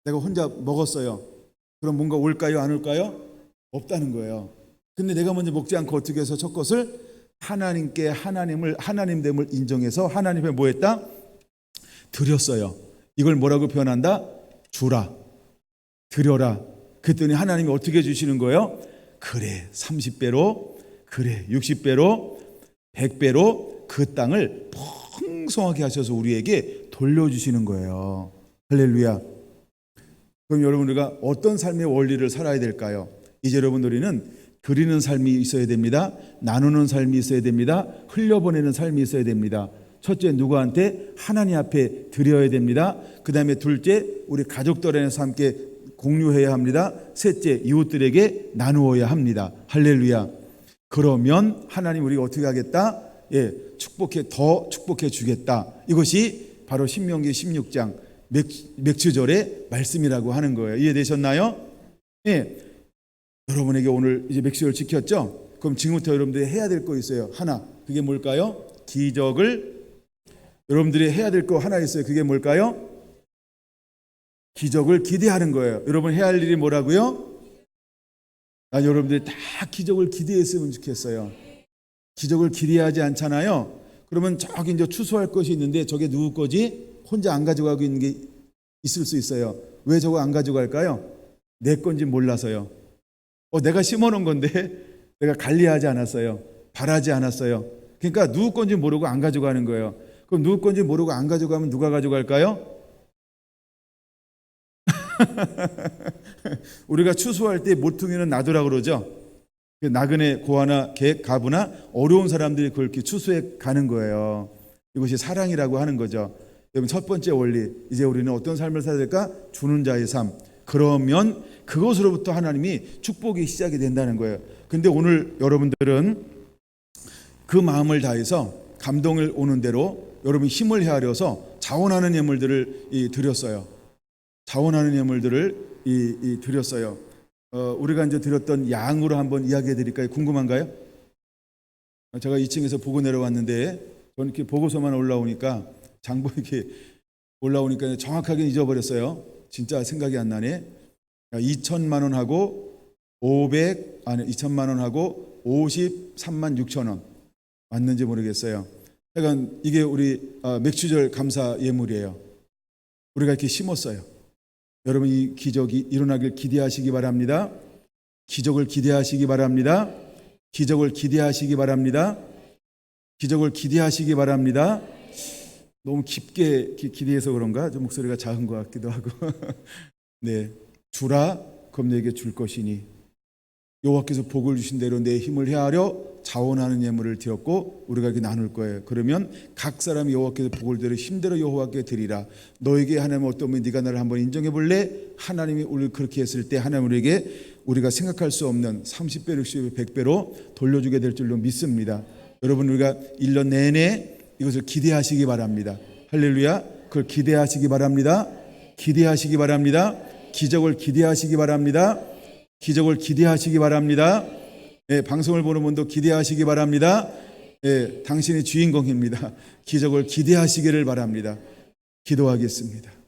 내가 혼자 먹었어요. 그럼 뭔가 올까요? 안 올까요? 없다는 거예요. 근데 내가 먼저 먹지 않고 어떻게 해서 첫 것을 하나님께 하나님됨을 인정해서 하나님께 뭐 했다? 드렸어요. 이걸 뭐라고 표현한다? 주라. 드려라. 그랬더니 하나님이 어떻게 주시는 거예요? 그래 30배로, 그래 60배로, 100배로 그 땅을 풍성하게 하셔서 우리에게 돌려주시는 거예요. 할렐루야. 그럼 여러분 우리가 어떤 삶의 원리를 살아야 될까요? 이제 여러분 우리는 드리는 삶이 있어야 됩니다. 나누는 삶이 있어야 됩니다. 흘려보내는 삶이 있어야 됩니다. 첫째 누구한테? 하나님 앞에 드려야 됩니다. 그 다음에 둘째 우리 가족들 안에서 함께 공유해야 합니다. 셋째 이웃들에게 나누어야 합니다. 할렐루야. 그러면 하나님 우리가 어떻게 하겠다? 예, 더 축복해 주겠다. 이것이 바로 신명기 16장 맥주절의 말씀이라고 하는 거예요. 이해되셨나요? 예. 여러분에게 오늘 이제 맥주절 지켰죠? 그럼 지금부터 여러분들이 해야 될 거 있어요. 하나. 그게 뭘까요? 여러분들이 해야 될 거 하나 있어요. 그게 뭘까요? 기적을 기대하는 거예요. 여러분 해야 할 일이 뭐라고요? 난 여러분들이 다 기적을 기대했으면 좋겠어요. 기적을 기대하지 않잖아요. 그러면 저기 이제 추수할 것이 있는데 저게 누구 거지? 혼자 안 가져가고 있는 게 있을 수 있어요. 왜 저거 안 가져갈까요? 내 건지 몰라서요. 내가 심어놓은 건데 내가 관리하지 않았어요. 바라지 않았어요. 그러니까 누구 건지 모르고 안 가져가는 거예요. 그럼 누구 건지 모르고 안 가져가면 누가 가져갈까요? 우리가 추수할 때 모퉁이는 놔두라 그러죠. 나그네 고아나 개 가부나 어려운 사람들이 그렇게 추수해 가는 거예요. 이것이 사랑이라고 하는 거죠. 여러분 첫 번째 원리, 이제 우리는 어떤 삶을 살아야 될까? 주는 자의 삶. 그러면 그것으로부터 하나님이 축복이 시작이 된다는 거예요. 근데 오늘 여러분들은 그 마음을 다해서 감동을 오는 대로 여러분 힘을 헤아려서 자원하는 예물들을 드렸어요. 자원하는 예물들을 드렸어요. 우리가 이제 드렸던 양으로 한번 이야기해 드릴까요? 궁금한가요? 제가 2층에서 보고 내려왔는데 저는 이렇게 보고서만 올라오니까 장보 이렇게 올라오니까 정확하게 잊어버렸어요. 진짜 생각이 안 나네. 2천만 원하고 2천만 원하고 53만 6천 원 맞는지 모르겠어요. 그러니까 이게 우리 맥주절 감사 예물이에요. 우리가 이렇게 심었어요. 여러분 이 기적이 일어나길 기대하시기 바랍니다. 기적을 기대하시기 바랍니다. 기적을 기대하시기 바랍니다. 기적을 기대하시기 바랍니다. 너무 깊게 기대해서 그런가? 좀 목소리가 작은 것 같기도 하고. 네, 주라 그럼 내게 줄 것이니 여호와께서 복을 주신 대로 내 힘을 헤아려 자원하는 예물을 드렸고 우리가 이렇게 나눌 거예요. 그러면 각 사람이 여호와께서 복을 대로 힘대로 여호와께 드리라. 너에게 하나님 어떠면 네가 나를 한번 인정해 볼래? 하나님이 우리를 그렇게 했을 때 하나님 우리에게 우리가 생각할 수 없는 30배, 60배, 100배로 돌려주게 될 줄로 믿습니다. 여러분 우리가 1년 내내 이것을 기대하시기 바랍니다. 할렐루야. 그걸 기대하시기 바랍니다. 기대하시기 바랍니다. 기적을 기대하시기 바랍니다. 기적을 기대하시기 바랍니다. 예, 방송을 보는 분도 기대하시기 바랍니다. 예, 당신이 주인공입니다. 기적을 기대하시기를 바랍니다. 기도하겠습니다.